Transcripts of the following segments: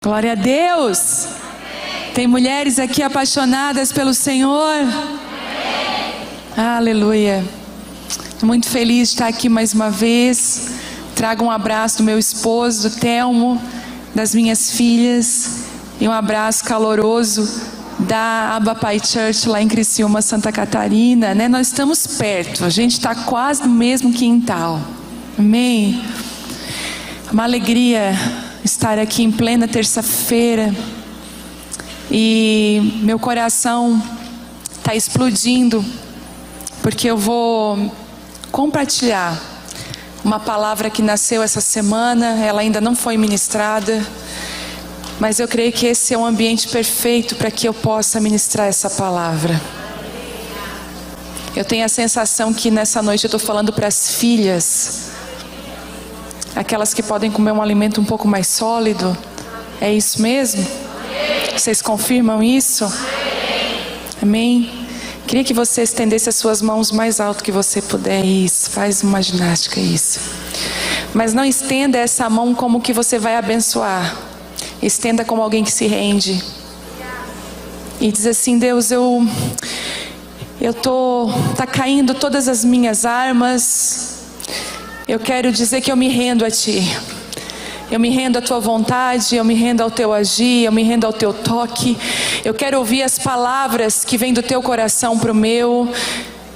Glória a Deus. Tem mulheres aqui apaixonadas pelo Senhor? Aleluia. Estou muito feliz de estar aqui mais uma vez. Trago um abraço do meu esposo, do Telmo, das minhas filhas, e um abraço caloroso da Abba Pai Church lá em Criciúma, Santa Catarina, né? Nós estamos perto, a gente está quase no mesmo quintal. Amém? Uma alegria estar aqui em plena terça-feira, e meu coração está explodindo, porque eu vou compartilhar uma palavra que nasceu essa semana. Ela ainda não foi ministrada, mas eu creio que esse é um ambiente perfeito para que eu possa ministrar essa palavra. Eu tenho a sensação que nessa noite eu estou falando para as filhas, aquelas que podem comer um alimento um pouco mais sólido. É isso mesmo? Vocês confirmam isso? Amém? Queria que você estendesse as suas mãos mais alto que você puder. Isso, faz uma ginástica, isso. Mas não estenda essa mão como que você vai abençoar. Estenda como alguém que se rende. E diz assim: Deus, tá caindo todas as minhas armas. Eu quero dizer que eu me rendo a Ti. Eu me rendo à Tua vontade, eu me rendo ao Teu agir, eu me rendo ao Teu toque. Eu quero ouvir as palavras que vêm do Teu coração para o meu.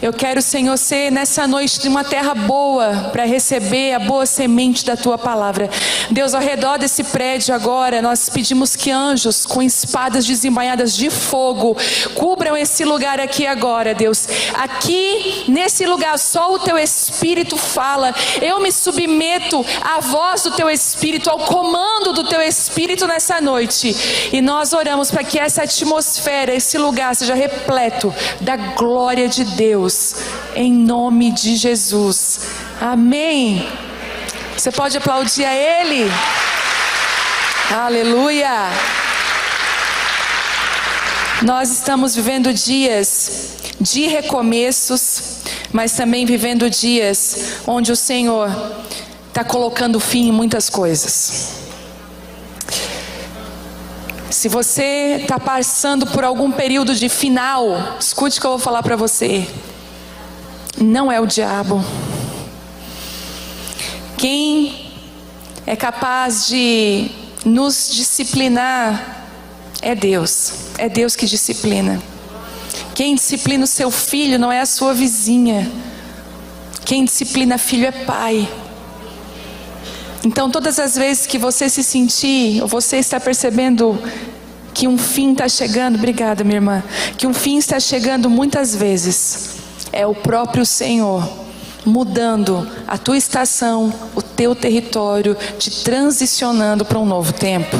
Eu quero, Senhor, ser nessa noite de uma terra boa para receber a boa semente da Tua palavra. Deus, ao redor desse prédio agora, nós pedimos que anjos com espadas desembainhadas de fogo cubram esse lugar aqui agora, Deus. Aqui, nesse lugar, só o Teu Espírito fala. Eu me submeto à voz do Teu Espírito, ao comando do Teu Espírito nessa noite. E nós oramos para que essa atmosfera, esse lugar seja repleto da glória de Deus. Em nome de Jesus. Amém. Você pode aplaudir a Ele? Aleluia. Nós estamos vivendo dias de recomeços, mas também vivendo dias onde o Senhor está colocando fim em muitas coisas. Se você está passando por algum período de final, escute o que eu vou falar para você. Não é o diabo. Quem é capaz de nos disciplinar é Deus. É Deus que disciplina. Quem disciplina o seu filho não é a sua vizinha. Quem disciplina filho é pai. Então todas as vezes que você se sentir, ou você está percebendo que um fim está chegando, obrigada minha irmã, que um fim está chegando, muitas vezes é o próprio Senhor mudando a tua estação, o teu território, te transicionando para um novo tempo.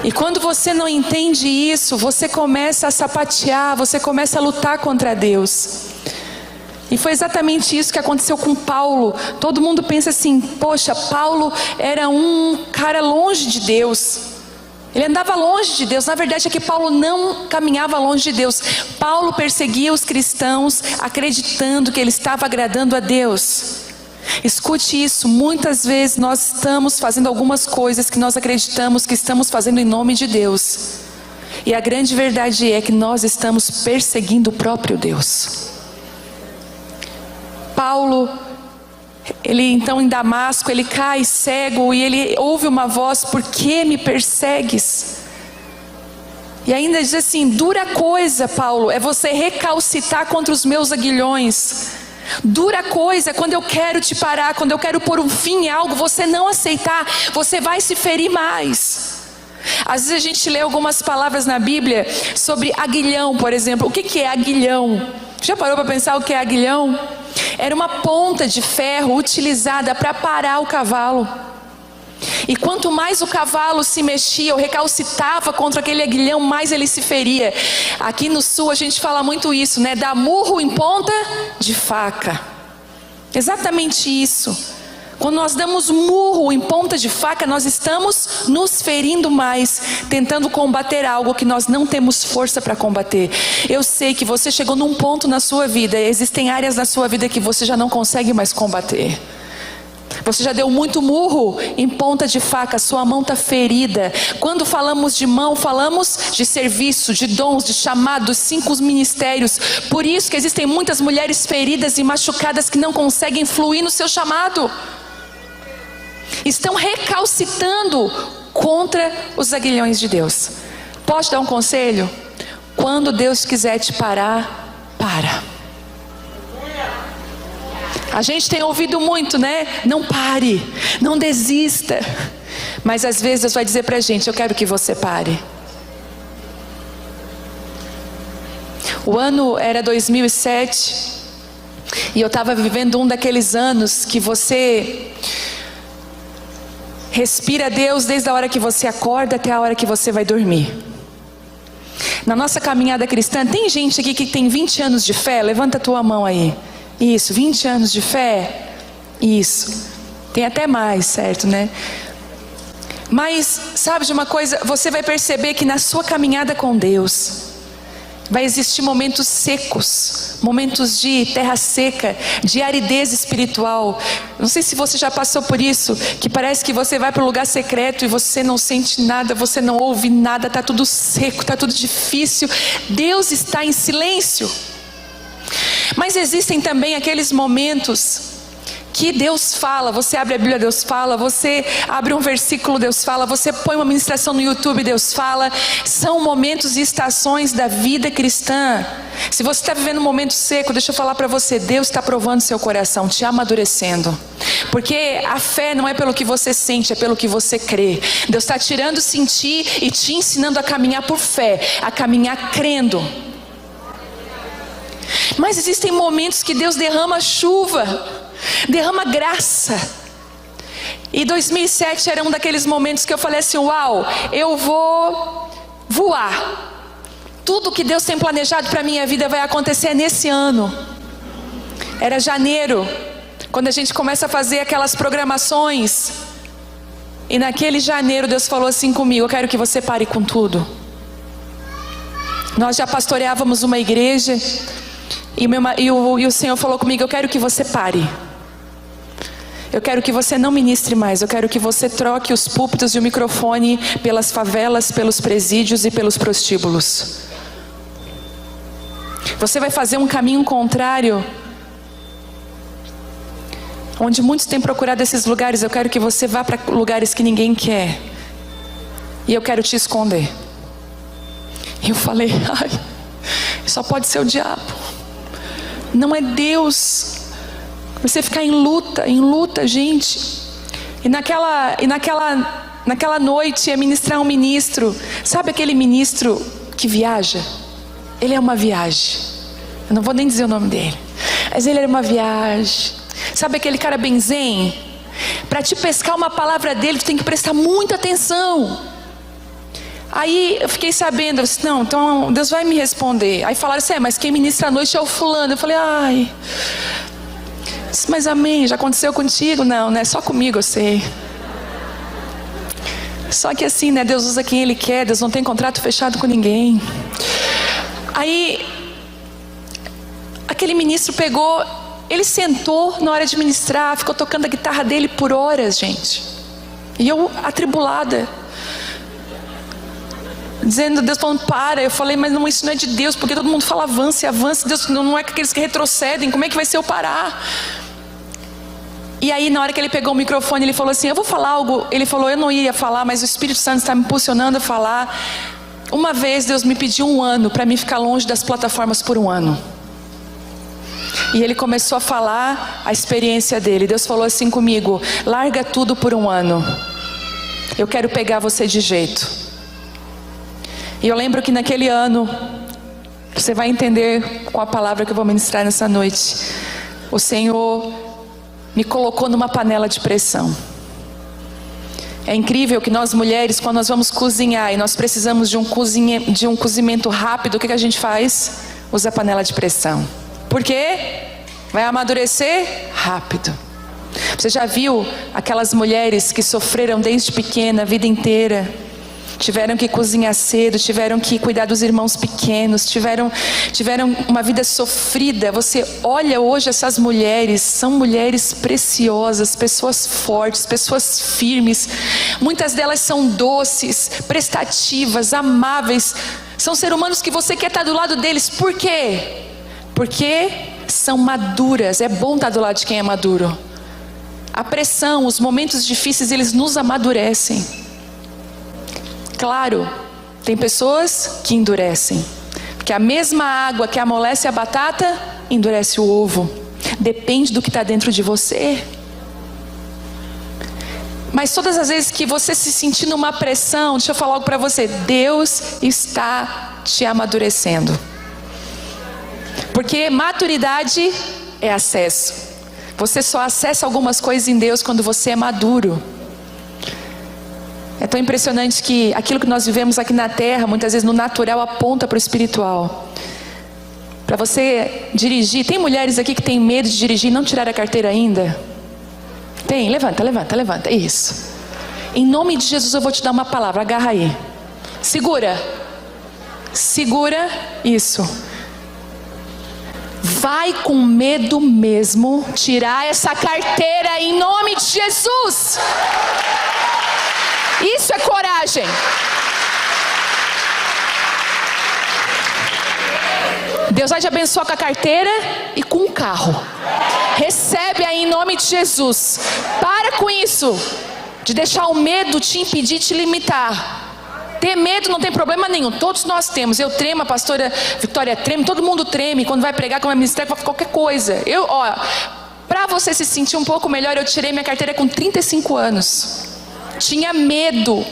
E quando você não entende isso, você começa a sapatear, você começa a lutar contra Deus. E foi exatamente isso que aconteceu com Paulo. Todo mundo pensa assim: poxa, Paulo era um cara longe de Deus. Ele andava longe de Deus. Na verdade é que Paulo não caminhava longe de Deus. Paulo perseguia os cristãos, acreditando que ele estava agradando a Deus. Escute isso, muitas vezes nós estamos fazendo algumas coisas que nós acreditamos que estamos fazendo em nome de Deus. E a grande verdade é que nós estamos perseguindo o próprio Deus. Paulo, ele então em Damasco, ele cai cego e ele ouve uma voz: por que me persegues? E ainda diz assim: dura coisa, Paulo, é você recalcitar contra os meus aguilhões. Dura coisa, quando eu quero te parar, quando eu quero pôr um fim em algo, você não aceitar, você vai se ferir mais. Às vezes a gente lê algumas palavras na Bíblia sobre aguilhão, por exemplo. O que é aguilhão? Já parou para pensar o que é aguilhão? Era uma ponta de ferro utilizada para parar o cavalo. E quanto mais o cavalo se mexia ou recalcitava contra aquele aguilhão, mais ele se feria. Aqui no sul a gente fala muito isso, né? Dá murro em ponta de faca. Exatamente isso. Quando nós damos murro em ponta de faca, nós estamos nos ferindo mais, tentando combater algo que nós não temos força para combater. Eu sei que você chegou num ponto na sua vida, existem áreas na sua vida que você já não consegue mais combater. Você já deu muito murro em ponta de faca, sua mão está ferida. Quando falamos de mão, falamos de serviço, de dons, de chamados, 5 ministérios. Por isso que existem muitas mulheres feridas e machucadas que não conseguem fluir no seu chamado. Estão recalcitando contra os aguilhões de Deus. Posso dar um conselho? Quando Deus quiser te parar, para. A gente tem ouvido muito, né? Não pare, não desista. Mas às vezes Deus vai dizer pra gente: eu quero que você pare. O ano era 2007 e eu estava vivendo um daqueles anos que você respira Deus desde a hora que você acorda até a hora que você vai dormir. Na nossa caminhada cristã, tem gente aqui que tem 20 anos de fé? Levanta a tua mão aí. Isso, 20 anos de fé? Isso. Tem até mais, certo, né? Mas, sabe de uma coisa? Você vai perceber que na sua caminhada com Deus vai existir momentos secos, momentos de terra seca, de aridez espiritual. Não sei se você já passou por isso, que parece que você vai para um lugar secreto e você não sente nada, você não ouve nada, está tudo seco, está tudo difícil. Deus está em silêncio. Mas existem também aqueles momentos que Deus fala. Você abre a Bíblia, Deus fala. Você abre um versículo, Deus fala. Você põe uma ministração no YouTube, Deus fala. São momentos e estações da vida cristã. Se você está vivendo um momento seco, deixa eu falar para você: Deus está provando seu coração, te amadurecendo. Porque a fé não é pelo que você sente, é pelo que você crê. Deus está tirando o sentir e te ensinando a caminhar por fé, a caminhar crendo. Mas existem momentos que Deus derrama chuva, derrama graça. E 2007 era um daqueles momentos que eu falei assim: uau, eu vou voar. Tudo que Deus tem planejado para a minha vida vai acontecer nesse ano. Era janeiro, quando a gente começa a fazer aquelas programações. E naquele janeiro Deus falou assim comigo: eu quero que você pare com tudo. Nós já pastoreávamos uma igreja. E o Senhor falou comigo: eu quero que você pare. Eu quero que você não ministre mais. Eu quero que você troque os púlpitos e o microfone pelas favelas, pelos presídios e pelos prostíbulos. Você vai fazer um caminho contrário, onde muitos têm procurado esses lugares. Eu quero que você vá para lugares que ninguém quer. E eu quero te esconder. E eu falei: ai, só pode ser o diabo. Não é Deus. Você ficar em luta, gente. E naquela noite ia ministrar um ministro. Sabe aquele ministro que viaja? Ele é uma viagem. Eu não vou nem dizer o nome dele, mas ele era uma viagem. Sabe aquele cara bem zen? Para te pescar uma palavra dele, tu tem que prestar muita atenção. Aí eu fiquei sabendo, eu disse: não, então Deus vai me responder. Aí falaram assim: mas quem ministra à noite é o fulano. Eu falei: ai. Disse: mas amém, já aconteceu contigo? Não, né? Só comigo eu sei. Só que assim, né? Deus usa quem Ele quer. Deus não tem contrato fechado com ninguém. Aí aquele ministro pegou, ele sentou na hora de ministrar, ficou tocando a guitarra dele por horas, gente. E eu atribulada, dizendo, Deus falando: para. Eu falei: mas não, isso não é de Deus, porque todo mundo fala avance, avance. Deus não é aqueles que retrocedem. Como é que vai ser eu parar? E aí na hora que ele pegou o microfone, ele falou assim: eu vou falar algo. Ele falou: eu não ia falar, mas o Espírito Santo está me impulsionando a falar. Uma vez Deus me pediu 1 ano para mim ficar longe das plataformas por 1 ano. E ele começou a falar a experiência dele. Deus falou assim comigo: larga tudo por 1 ano. Eu quero pegar você de jeito. E eu lembro que naquele ano, você vai entender com a palavra que eu vou ministrar nessa noite, o Senhor me colocou numa panela de pressão. É incrível que nós mulheres, quando nós vamos cozinhar e nós precisamos de um cozimento rápido, o que a gente faz? Usa a panela de pressão. Por quê? Vai amadurecer rápido. Você já viu aquelas mulheres que sofreram desde pequena, a vida inteira, tiveram que cozinhar cedo, tiveram que cuidar dos irmãos pequenos, tiveram uma vida sofrida. Você olha hoje essas mulheres, são mulheres preciosas, pessoas fortes, pessoas firmes. Muitas delas são doces, prestativas, amáveis. São seres humanos que você quer estar do lado deles. Por quê? Porque são maduras. É bom estar do lado de quem é maduro. A pressão, os momentos difíceis, eles nos amadurecem. Claro, tem pessoas que endurecem. Porque a mesma água que amolece a batata, endurece o ovo. Depende do que está dentro de você. Mas todas as vezes que você se sentir numa pressão, deixa eu falar algo para você. Deus está te amadurecendo. Porque maturidade é acesso. Você só acessa algumas coisas em Deus quando você é maduro. É tão impressionante que aquilo que nós vivemos aqui na terra, muitas vezes no natural, aponta para o espiritual. Para você dirigir, tem mulheres aqui que têm medo de dirigir e não tiraram a carteira ainda? Tem? Levanta. Isso. Em nome de Jesus eu vou te dar uma palavra, agarra aí. Segura. Isso. Vai com medo mesmo tirar essa carteira em nome de Jesus. Isso é coragem. Deus vai te abençoar com a carteira e com o carro. Recebe aí em nome de Jesus. Para com isso de deixar o medo te impedir, te limitar. Ter medo não tem problema nenhum, todos nós temos. Eu tremo, a pastora Vitória treme, todo mundo treme quando vai pregar, quando vai ministrar, qualquer coisa. Para você se sentir um pouco melhor, eu tirei minha carteira com 35 anos. Tinha medo,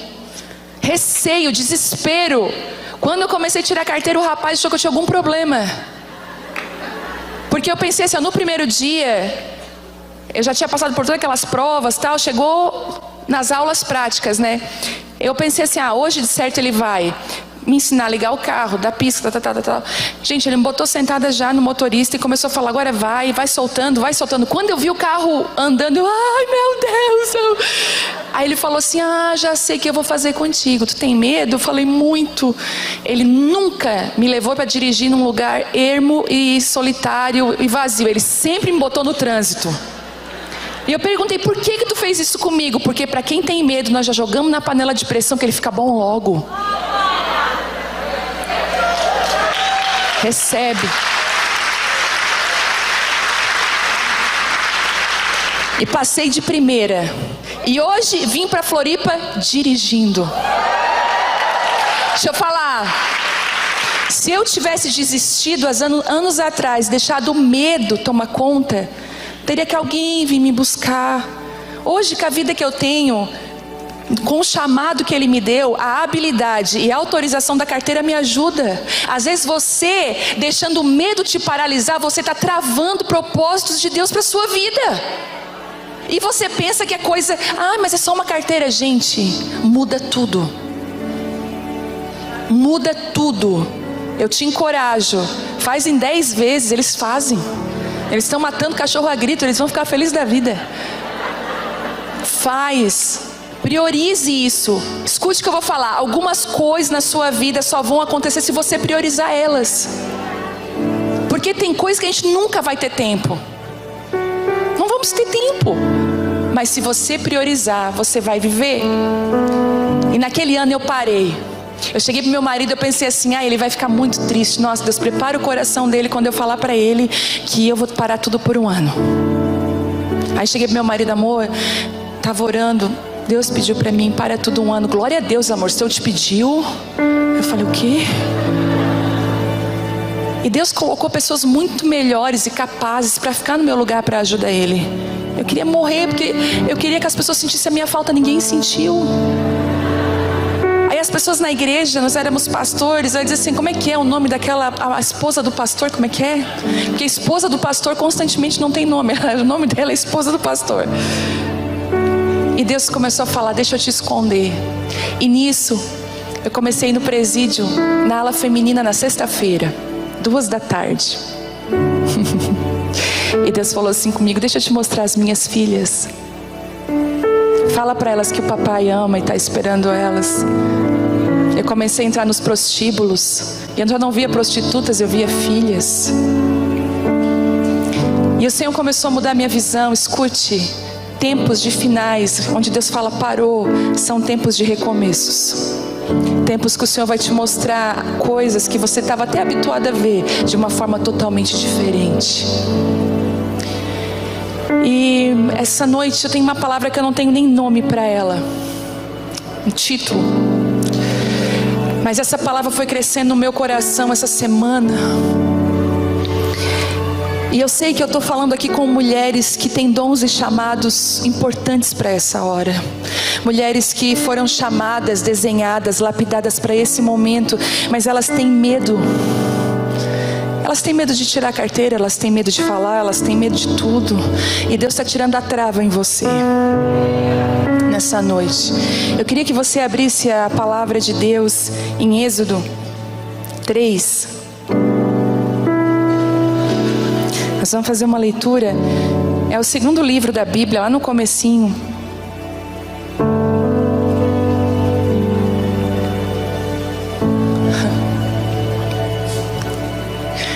receio, desespero. Quando eu comecei a tirar a carteira, o rapaz achou que eu tinha algum problema. Porque eu pensei assim, no primeiro dia, eu já tinha passado por todas aquelas provas, tal, chegou nas aulas práticas, né? Eu pensei assim, hoje de certo ele vai me ensinar a ligar o carro, dar pista, tal. Gente, ele me botou sentada já no motorista e começou a falar, agora vai soltando. Quando eu vi o carro andando, eu, ai meu Deus. Aí ele falou assim, já sei o que eu vou fazer contigo, tu tem medo? Eu falei, muito. Ele nunca me levou para dirigir num lugar ermo e solitário e vazio, ele sempre me botou no trânsito. E eu perguntei, por que tu fez isso comigo? Porque para quem tem medo, nós já jogamos na panela de pressão que ele fica bom logo. Recebe. E passei de primeira. E hoje vim para Floripa dirigindo. Deixa eu falar. Se eu tivesse desistido anos atrás, deixado o medo tomar conta, teria que alguém vir me buscar. Hoje, com a vida que eu tenho, com o chamado que Ele me deu, a habilidade e a autorização da carteira me ajuda. Às vezes você, deixando o medo te paralisar, você está travando propósitos de Deus para a sua vida. E você pensa que é coisa, mas é só uma carteira. Gente, muda tudo. Muda tudo. Eu te encorajo. Faz em 10 vezes, eles fazem. Eles estão matando cachorro a grito, eles vão ficar felizes da vida. Priorize isso. Escute o que eu vou falar. Algumas coisas na sua vida só vão acontecer se você priorizar elas. Porque tem coisas que a gente nunca vai ter tempo. Não vamos ter tempo. Mas se você priorizar, você vai viver. E naquele ano eu parei. Eu cheguei pro meu marido, eu pensei assim, ele vai ficar muito triste. Nossa, Deus, prepara o coração dele quando eu falar para ele que eu vou parar tudo por um ano. Aí cheguei pro meu marido, amor, tava orando, Deus pediu para mim, para tudo um ano. Glória a Deus, amor, se eu te pediu. Eu falei, o quê? E Deus colocou pessoas muito melhores e capazes para ficar no meu lugar para ajudar ele. Eu queria morrer porque eu queria que as pessoas sentissem a minha falta, ninguém sentiu. Aí as pessoas na igreja, nós éramos pastores, eu dizia assim, como é que é o nome daquela, a esposa do pastor, como é que é? Porque a esposa do pastor constantemente não tem nome, o nome dela é esposa do pastor. E Deus começou a falar, deixa eu te esconder. E nisso, eu comecei no presídio, na ala feminina, na sexta-feira, 14h. E Deus falou assim comigo, deixa eu te mostrar as minhas filhas. Fala para elas que o papai ama e está esperando elas. comecei a entrar nos prostíbulos. E eu já não via prostitutas, eu via filhas. E o Senhor começou a mudar a minha visão. Escute, tempos de finais, onde Deus fala parou, são tempos de recomeços. Tempos que o Senhor vai te mostrar coisas que você estava até habituado a ver de uma forma totalmente diferente. E essa noite eu tenho uma palavra que eu não tenho nem nome para ela, um título. Mas essa palavra foi crescendo no meu coração essa semana. E eu sei que eu estou falando aqui com mulheres que têm dons e chamados importantes para essa hora. Mulheres que foram chamadas, desenhadas, lapidadas para esse momento, mas elas têm medo. Elas têm medo de tirar a carteira, elas têm medo de falar, elas têm medo de tudo. E Deus está tirando a trava em você nessa noite. Eu queria que você abrisse a palavra de Deus em Êxodo 3. Nós vamos fazer uma leitura. É o segundo livro da Bíblia, lá no comecinho.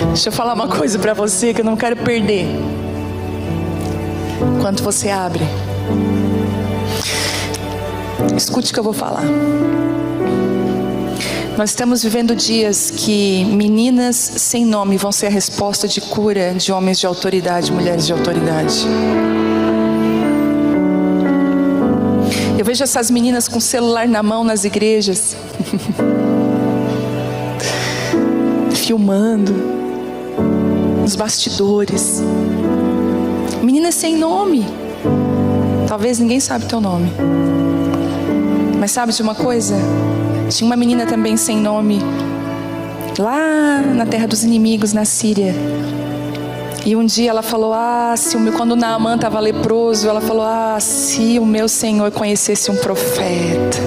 Deixa eu falar uma coisa para você que eu não quero perder. Enquanto você abre, escute o que eu vou falar. Nós estamos vivendo dias que meninas sem nome vão ser a resposta de cura de homens de autoridade, mulheres de autoridade. Eu vejo essas meninas com celular na mão nas igrejas, filmando, nos bastidores. Meninas sem nome. Talvez ninguém sabe teu nome. Mas sabe de uma coisa? Tinha uma menina também sem nome, lá na terra dos inimigos, na Síria. E um dia ela falou, quando Naamã estava leproso, ela falou, se o meu Senhor conhecesse um profeta.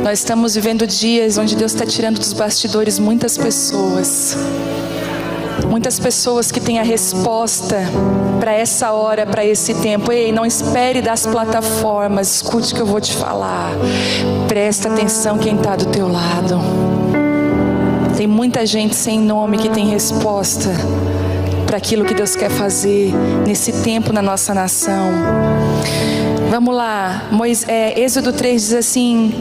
Nós estamos vivendo dias onde Deus está tirando dos bastidores muitas pessoas. Muitas pessoas que têm a resposta para essa hora, para esse tempo. Ei, não espere das plataformas. Escute o que eu vou te falar. Presta atenção quem está do teu lado. Tem muita gente sem nome que tem resposta para aquilo que Deus quer fazer nesse tempo na nossa nação. Vamos lá. Êxodo 3 diz assim: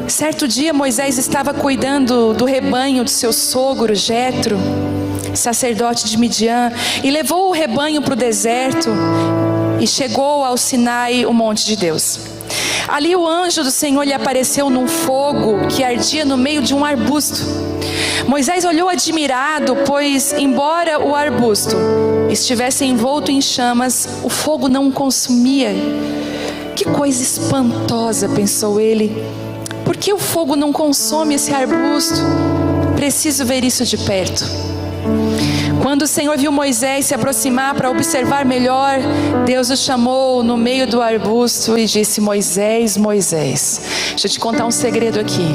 certo dia Moisés estava cuidando do rebanho de seu sogro Jetro, sacerdote de Midian, e levou o rebanho para o deserto e chegou ao Sinai, o monte de Deus. Ali o anjo do Senhor lhe apareceu num fogo que ardia no meio de um arbusto. Moisés olhou admirado, pois embora o arbusto estivesse envolto em chamas, o fogo não o consumia. Que coisa espantosa, pensou ele. Por que o fogo não consome esse arbusto? Preciso ver isso de perto. Quando o Senhor viu Moisés se aproximar para observar melhor, Deus o chamou no meio do arbusto e disse: Moisés, Moisés. Deixa eu te contar um segredo aqui.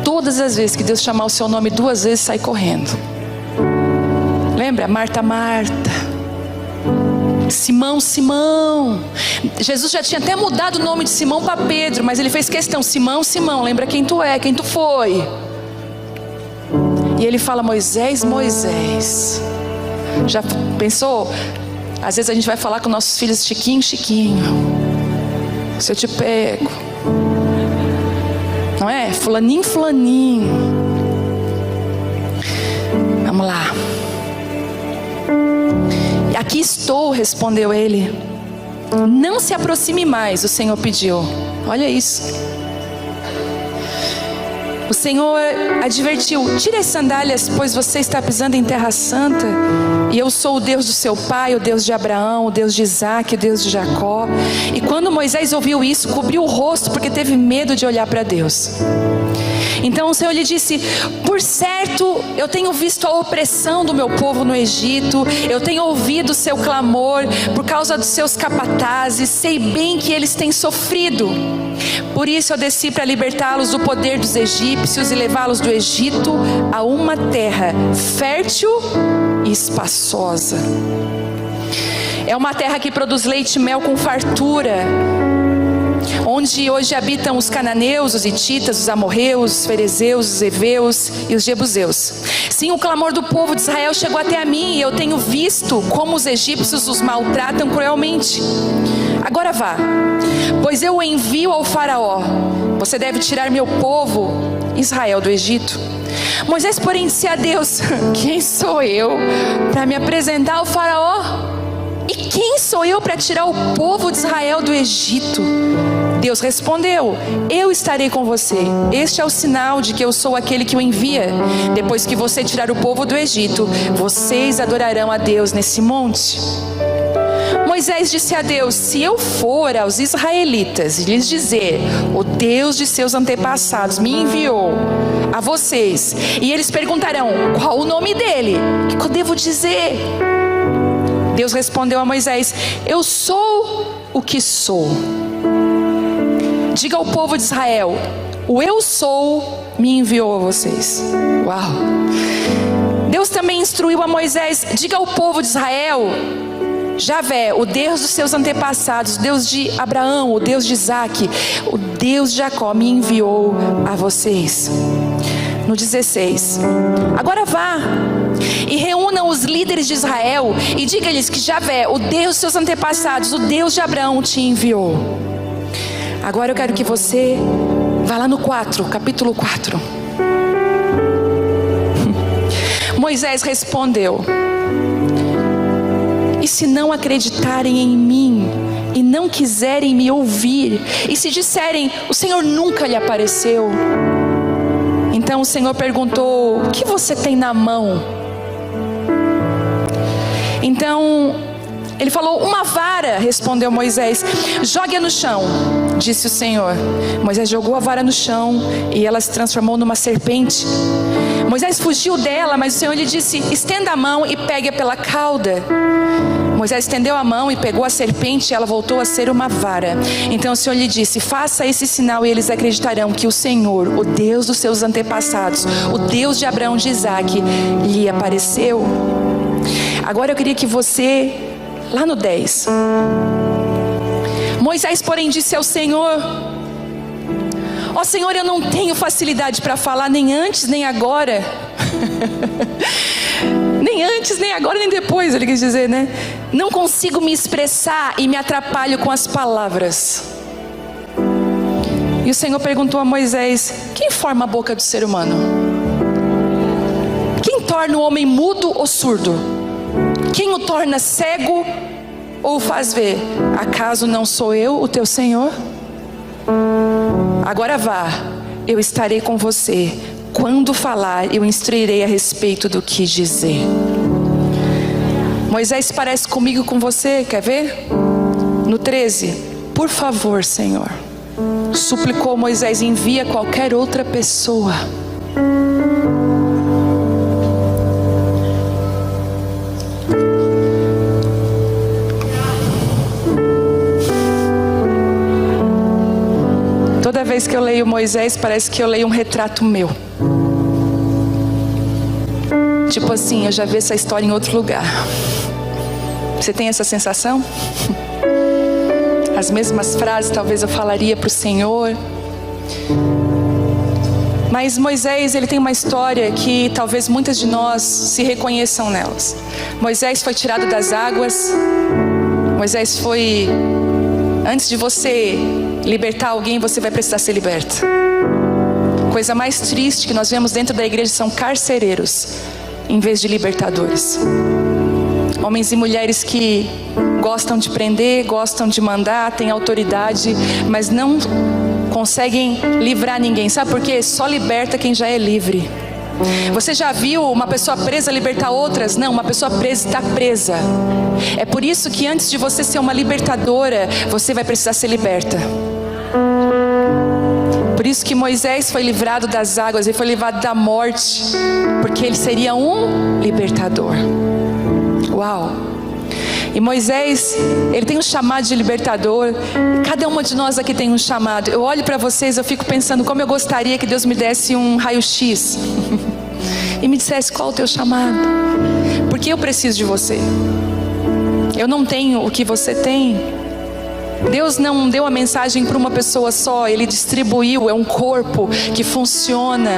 Todas as vezes que Deus chamar o seu nome 2 vezes, sai correndo. Lembra? Marta, Marta. Simão, Simão. Jesus já tinha até mudado o nome de Simão para Pedro, mas ele fez questão: Simão, Simão, lembra quem tu é, quem tu foi. E ele fala: Moisés, Moisés. Já pensou? Às vezes a gente vai falar com nossos filhos: Chiquinho, Chiquinho, se eu te pego, não é? Fulaninho, fulaninho. Vamos lá. Aqui estou, respondeu ele. Não se aproxime mais, o Senhor pediu. Olha isso. O Senhor advertiu: tire as sandálias, pois você está pisando em terra santa. E eu sou o Deus do seu pai, o Deus de Abraão, o Deus de Isaac, o Deus de Jacó. E quando Moisés ouviu isso, cobriu o rosto, porque teve medo de olhar para Deus. Então o Senhor lhe disse: por certo, eu tenho visto a opressão do meu povo no Egito. Eu tenho ouvido o seu clamor por causa dos seus capatazes. Sei bem que eles têm sofrido. Por isso eu desci para libertá-los do poder dos egípcios e levá-los do Egito a uma terra fértil e espaçosa. É uma terra que produz leite e mel com fartura, onde hoje habitam os cananeus, os hititas, os amorreus, os ferezeus, os heveus e os jebuseus. Sim, o clamor do povo de Israel chegou até a mim, e eu tenho visto como os egípcios os maltratam cruelmente. Agora vá, pois eu o envio ao faraó. Você deve tirar meu povo Israel do Egito. Moisés, porém, disse a Deus: quem sou eu para me apresentar ao faraó? E quem sou eu para tirar o povo de Israel do Egito? Deus respondeu: eu estarei com você. Este é o sinal de que eu sou aquele que o envia. Depois que você tirar o povo do Egito, vocês adorarão a Deus nesse monte. Moisés disse a Deus: se eu for aos israelitas e lhes dizer, o Deus de seus antepassados me enviou a vocês, e eles perguntarão, qual o nome dele? O que eu devo dizer? Deus respondeu a Moisés: eu sou o que sou. Diga ao povo de Israel: o eu sou me enviou a vocês. Uau! Deus também instruiu a Moisés: diga ao povo de Israel: Javé, o Deus dos seus antepassados, o Deus de Abraão, o Deus de Isaque, o Deus de Jacó me enviou a vocês. No 16: agora vá e reúnam os líderes de Israel e diga-lhes que Javé, o Deus dos seus antepassados, o Deus de Abraão te enviou. Agora eu quero que você vá lá no 4, capítulo 4. Moisés respondeu: e se não acreditarem em mim e não quiserem me ouvir, e se disserem, o Senhor nunca lhe apareceu? Então o Senhor perguntou: o que você tem na mão? Então ele falou: uma vara, respondeu Moisés. Jogue-a no chão, disse o Senhor. Moisés jogou a vara no chão e ela se transformou numa serpente. Moisés fugiu dela, mas o Senhor lhe disse: estenda a mão e pegue-a pela cauda. Moisés estendeu a mão e pegou a serpente, e ela voltou a ser uma vara. Então o Senhor lhe disse: faça esse sinal e eles acreditarão que o Senhor, o Deus dos seus antepassados, o Deus de Abraão e de Isaque, lhe apareceu. Agora eu queria que você, lá no 10, Moisés, porém, disse ao Senhor: ó Senhor, eu não tenho facilidade para falar, nem antes nem agora. Nem antes, nem agora, nem depois, ele quis dizer, né? Não consigo me expressar e me atrapalho com as palavras. E o Senhor perguntou a Moisés: quem forma a boca do ser humano? Quem torna o homem mudo ou surdo? Quem o torna cego ou o faz ver? Acaso não sou eu, o teu Senhor? Agora vá, eu estarei com você. Quando falar, eu instruirei a respeito do que dizer. Moisés parece comigo com você, quer ver? No 13: por favor, Senhor, suplicou Moisés, envia qualquer outra pessoa. Toda vez que eu leio Moisés, parece que eu leio um retrato meu. Tipo assim, eu já vi essa história em outro lugar. Você tem essa sensação? As mesmas frases talvez eu falaria para o Senhor. Mas Moisés, ele tem uma história que talvez muitas de nós se reconheçam nelas. Moisés foi tirado das águas. Moisés foi... Antes de você libertar alguém, você vai precisar ser liberta. Coisa mais triste que nós vemos dentro da igreja são carcereiros em vez de libertadores. Homens e mulheres que gostam de prender, gostam de mandar, têm autoridade, mas não conseguem livrar ninguém. Sabe por quê? Só liberta quem já é livre. Você já viu uma pessoa presa libertar outras? Não, uma pessoa presa está presa. É por isso que antes de você ser uma libertadora, você vai precisar ser liberta. Por isso que Moisés foi livrado das águas, ele foi livrado da morte, porque ele seria um libertador. Uau! E Moisés, ele tem um chamado de libertador. Cada uma de nós aqui tem um chamado. Eu olho para vocês, eu fico pensando como eu gostaria que Deus me desse um raio-x e me dissesse qual é o teu chamado. Porque eu preciso de você. Eu não tenho o que você tem. Deus não deu a mensagem para uma pessoa só, Ele distribuiu, é um corpo que funciona.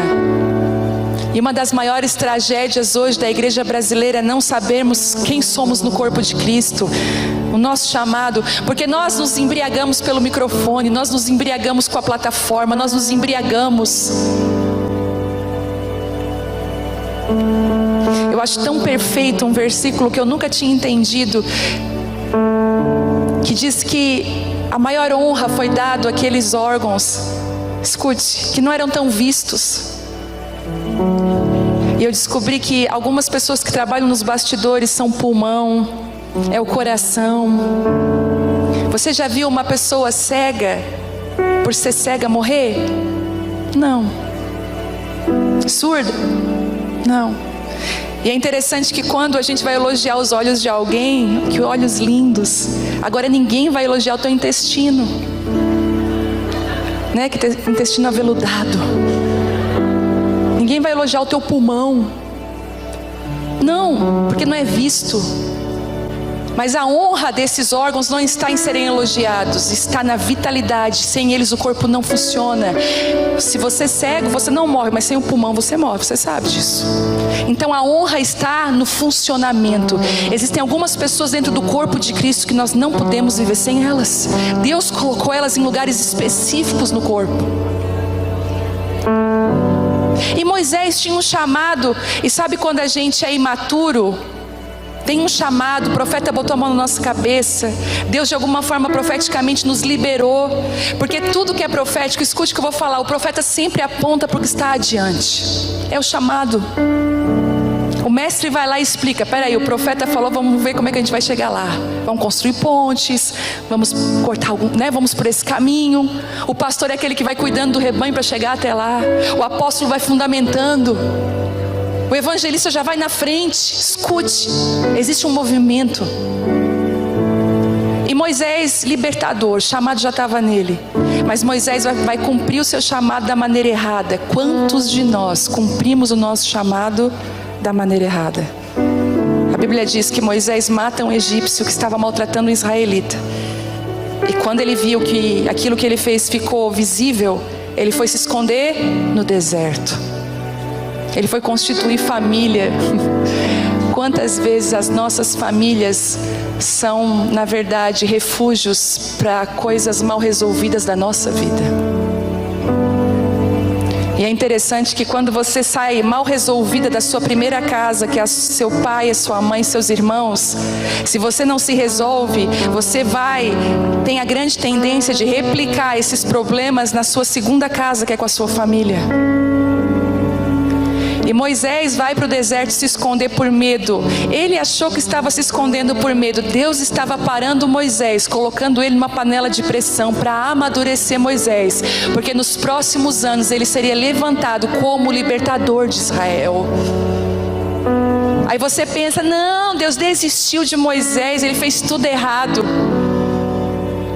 E uma das maiores tragédias hoje da igreja brasileira é não sabermos quem somos no corpo de Cristo, o nosso chamado, porque nós nos embriagamos pelo microfone, nós nos embriagamos com a plataforma, nós nos embriagamos. Eu acho tão perfeito um versículo que eu nunca tinha entendido, que diz que a maior honra foi dada àqueles órgãos, escute, que não eram tão vistos. E eu descobri que algumas pessoas que trabalham nos bastidores são pulmão, é o coração. Você já viu uma pessoa cega, por ser cega, morrer? Não. Surda? Não. E é interessante que quando a gente vai elogiar os olhos de alguém, que olhos lindos. Agora ninguém vai elogiar o teu intestino, né? Que intestino aveludado. Ninguém vai elogiar o teu pulmão. Não, porque não é visto. Mas a honra desses órgãos não está em serem elogiados, está na vitalidade. Sem eles o corpo não funciona. Se você é cego, você não morre, mas sem o pulmão você morre, você sabe disso. Então a honra está no funcionamento. Existem algumas pessoas dentro do corpo de Cristo que nós não podemos viver sem elas. Deus colocou elas em lugares específicos no corpo. E Moisés tinha um chamado. E sabe quando a gente é imaturo? Tem um chamado, o profeta botou a mão na nossa cabeça. Deus de alguma forma profeticamente nos liberou. Porque tudo que é profético, escute o que eu vou falar, o profeta sempre aponta para o que está adiante. É o chamado. O mestre vai lá e explica, peraí, o profeta falou, vamos ver como é que a gente vai chegar lá. Vamos construir pontes, vamos cortar algum, né? Vamos por esse caminho. O pastor é aquele que vai cuidando do rebanho para chegar até lá. O apóstolo vai fundamentando. O evangelista já vai na frente. Escute, existe um movimento. E Moisés, libertador, o chamado já estava nele. Mas Moisés vai cumprir o seu chamado da maneira errada. Quantos de nós cumprimos o nosso chamado da maneira errada? A Bíblia diz que Moisés mata um egípcio que estava maltratando um israelita. E quando ele viu que aquilo que ele fez ficou visível, ele foi se esconder no deserto. Ele foi constituir família. Quantas vezes as nossas famílias são, na verdade, refúgios para coisas mal resolvidas da nossa vida. E é interessante que quando você sai mal resolvida da sua primeira casa, que é seu pai, a sua mãe, seus irmãos, se você não se resolve, você tem a grande tendência de replicar esses problemas na sua segunda casa, que é com a sua família. E Moisés vai para o deserto se esconder por medo. Ele achou que estava se escondendo por medo. Deus estava parando Moisés, colocando ele numa panela de pressão para amadurecer Moisés, porque nos próximos anos ele seria levantado como libertador de Israel. Aí você pensa, não, Deus desistiu de Moisés, ele fez tudo errado.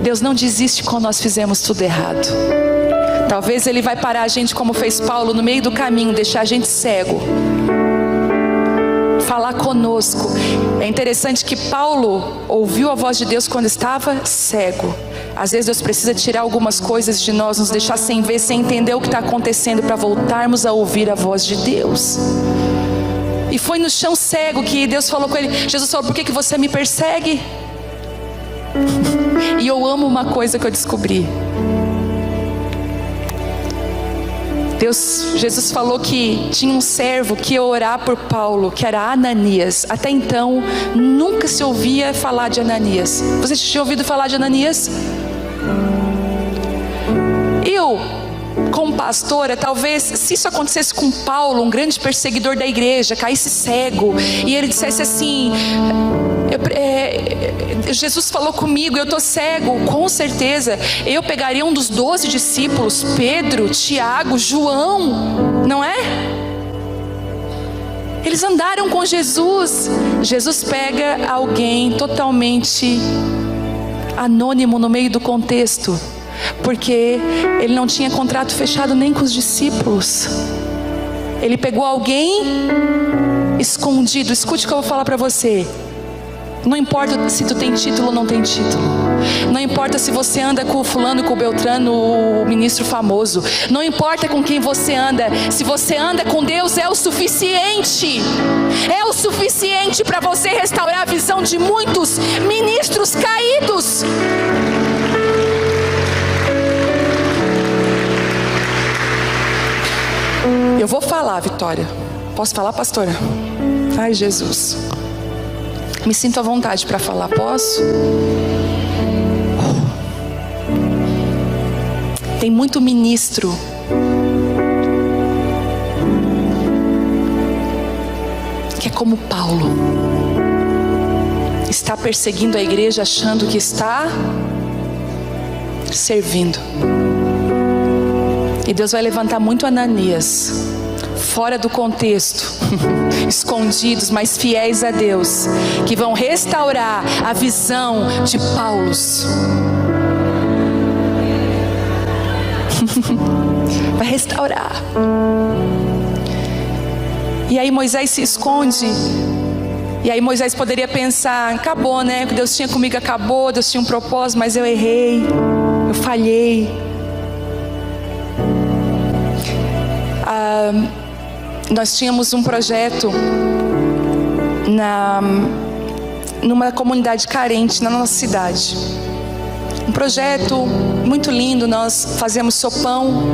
Deus não desiste quando nós fizemos tudo errado. Talvez Ele vai parar a gente como fez Paulo no meio do caminho, deixar a gente cego, falar conosco. É interessante que Paulo ouviu a voz de Deus quando estava cego. Às vezes Deus precisa tirar algumas coisas de nós, nos deixar sem ver, sem entender o que está acontecendo, para voltarmos a ouvir a voz de Deus. E foi no chão cego que Deus falou com ele. Jesus falou, por que você me persegue? E eu amo uma coisa que eu descobri. Jesus falou que tinha um servo que ia orar por Paulo, que era Ananias. Até então, nunca se ouvia falar de Ananias. Você tinha ouvido falar de Ananias? Eu, como pastora, talvez, se isso acontecesse com Paulo, um grande perseguidor da igreja, caísse cego, e ele dissesse assim... Jesus falou comigo, eu estou cego. Com certeza eu pegaria um dos 12 discípulos, Pedro, Tiago, João, não é? Eles andaram com Jesus. Jesus pega alguém totalmente anônimo no meio do contexto, porque ele não tinha contrato fechado nem com os discípulos. Ele pegou alguém escondido. Escute o que eu vou falar para você. Não importa se tu tem título ou não tem título. Não importa se você anda com o fulano, com o Beltrano, o ministro famoso. Não importa com quem você anda. Se você anda com Deus, é o suficiente. É o suficiente para você restaurar a visão de muitos ministros caídos. Eu vou falar, Vitória. Posso falar, pastora? Ai, Jesus. Me sinto à vontade para falar. Posso? Tem muito ministro que é como Paulo. Está perseguindo a igreja achando que está servindo. E Deus vai levantar muito Ananias, fora do contexto, escondidos, mas fiéis a Deus, que vão restaurar a visão de Paulos. Vai restaurar. E aí Moisés se esconde. E aí Moisés poderia pensar: acabou, né? O que Deus tinha comigo acabou, Deus tinha um propósito, mas eu errei, eu falhei. Nós tínhamos um projeto numa comunidade carente na nossa cidade. Um projeto muito lindo. Nós fazíamos sopão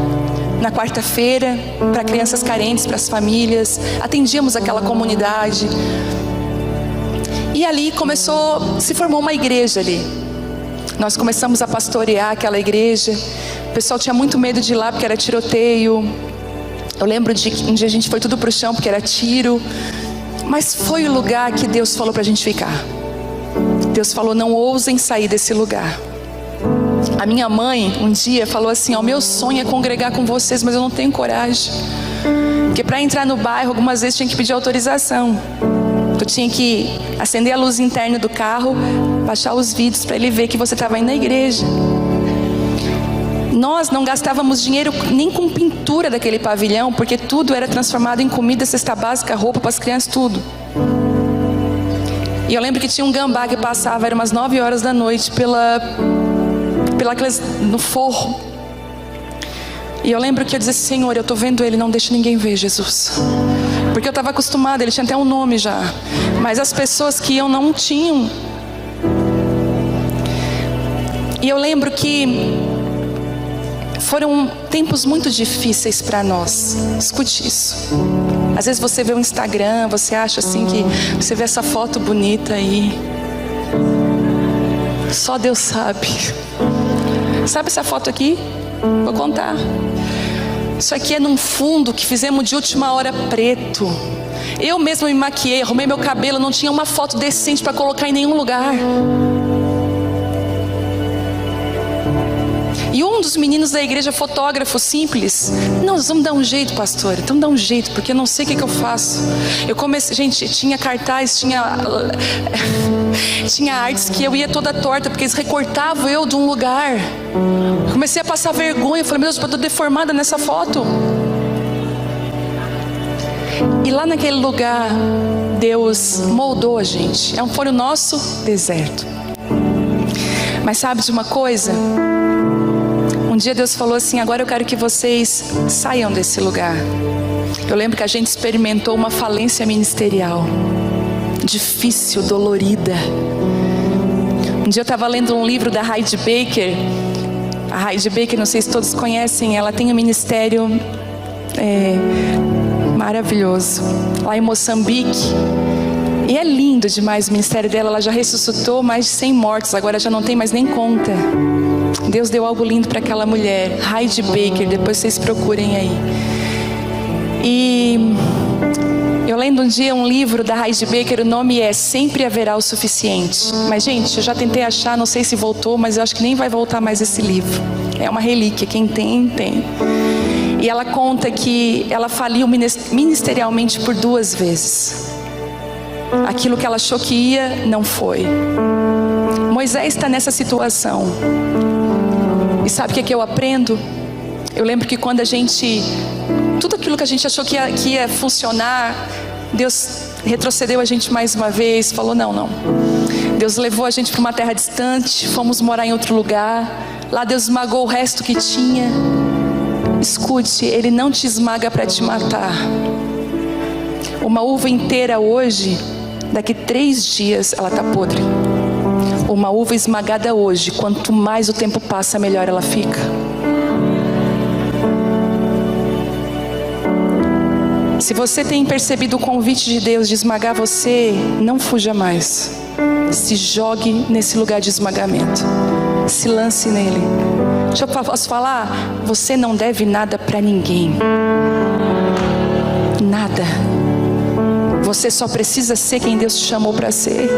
na quarta-feira para crianças carentes, para as famílias. Atendíamos aquela comunidade. E ali se formou uma igreja ali. Nós começamos a pastorear aquela igreja. O pessoal tinha muito medo de ir lá porque era tiroteio. Eu lembro de que um dia a gente foi tudo pro chão porque era tiro. Mas foi o lugar que Deus falou pra gente ficar. Deus falou: não ousem sair desse lugar. A minha mãe um dia falou assim: ó, meu sonho é congregar com vocês, mas eu não tenho coragem. Porque para entrar no bairro algumas vezes tinha que pedir autorização. Eu tinha que acender a luz interna do carro, baixar os vidros para ele ver que você estava indo na igreja. Nós não gastávamos dinheiro nem com pintura daquele pavilhão, porque tudo era transformado em comida, cesta básica, roupa para as crianças, tudo. E eu lembro que tinha um gambá que passava, era umas 9 horas da noite, no forro. E eu lembro que eu dizia: Senhor, eu estou vendo ele, não deixa ninguém ver, Jesus. Porque eu estava acostumada, ele tinha até um nome já. Mas as pessoas que iam não tinham. E eu lembro que foram tempos muito difíceis para nós. Escute isso. Às vezes você vê o Instagram, você acha assim que você vê essa foto bonita aí. Só Deus sabe. Sabe essa foto aqui? Vou contar. Isso aqui é num fundo que fizemos de última hora preto. Eu mesma me maquiei, arrumei meu cabelo, não tinha uma foto decente para colocar em nenhum lugar. E um dos meninos da igreja, fotógrafo simples: não, nós vamos dar um jeito, pastor. Então dá um jeito, porque eu não sei o que eu faço. Eu comecei, gente, tinha cartaz, tinha artes que eu ia toda torta, porque eles recortavam eu de um lugar. Eu comecei a passar vergonha. Eu falei: meu Deus, eu estou deformada nessa foto. E lá naquele lugar, Deus moldou a gente. Foi o nosso deserto. Mas sabe de uma coisa? Um dia Deus falou assim: agora eu quero que vocês saiam desse lugar. Eu lembro que a gente experimentou uma falência ministerial. Difícil, dolorida. Um dia eu estava lendo um livro da Heidi Baker. A Heidi Baker, não sei se todos conhecem, ela tem um ministério maravilhoso lá em Moçambique. E é lindo demais o ministério dela. Ela já ressuscitou mais de 100 mortos, agora já não tem mais nem conta. Deus deu algo lindo para aquela mulher, Heidi Baker, depois vocês procurem aí. E eu lendo um dia um livro da Heidi Baker, o nome é Sempre Haverá o Suficiente. Mas gente, eu já tentei achar, não sei se voltou, mas eu acho que nem vai voltar mais esse livro. É uma relíquia, quem tem, tem. E ela conta que ela faliu ministerialmente por 2 vezes. Aquilo que ela achou que ia, não foi. Moisés está nessa situação. E sabe o que eu aprendo? Eu lembro que quando tudo aquilo que a gente achou que ia funcionar, Deus retrocedeu a gente mais uma vez. Falou: não. Deus levou a gente para uma terra distante, fomos morar em outro lugar. Lá Deus esmagou o resto que tinha. Escute, Ele não te esmaga para te matar. Uma uva inteira hoje, daqui 3 dias ela está podre. Uma uva esmagada hoje, quanto mais o tempo passa, melhor ela fica. Se você tem percebido o convite de Deus de esmagar você, não fuja mais. Se jogue nesse lugar de esmagamento. Se lance nele. Posso falar? Você não deve nada para ninguém. Nada. Você só precisa ser quem Deus te chamou para ser.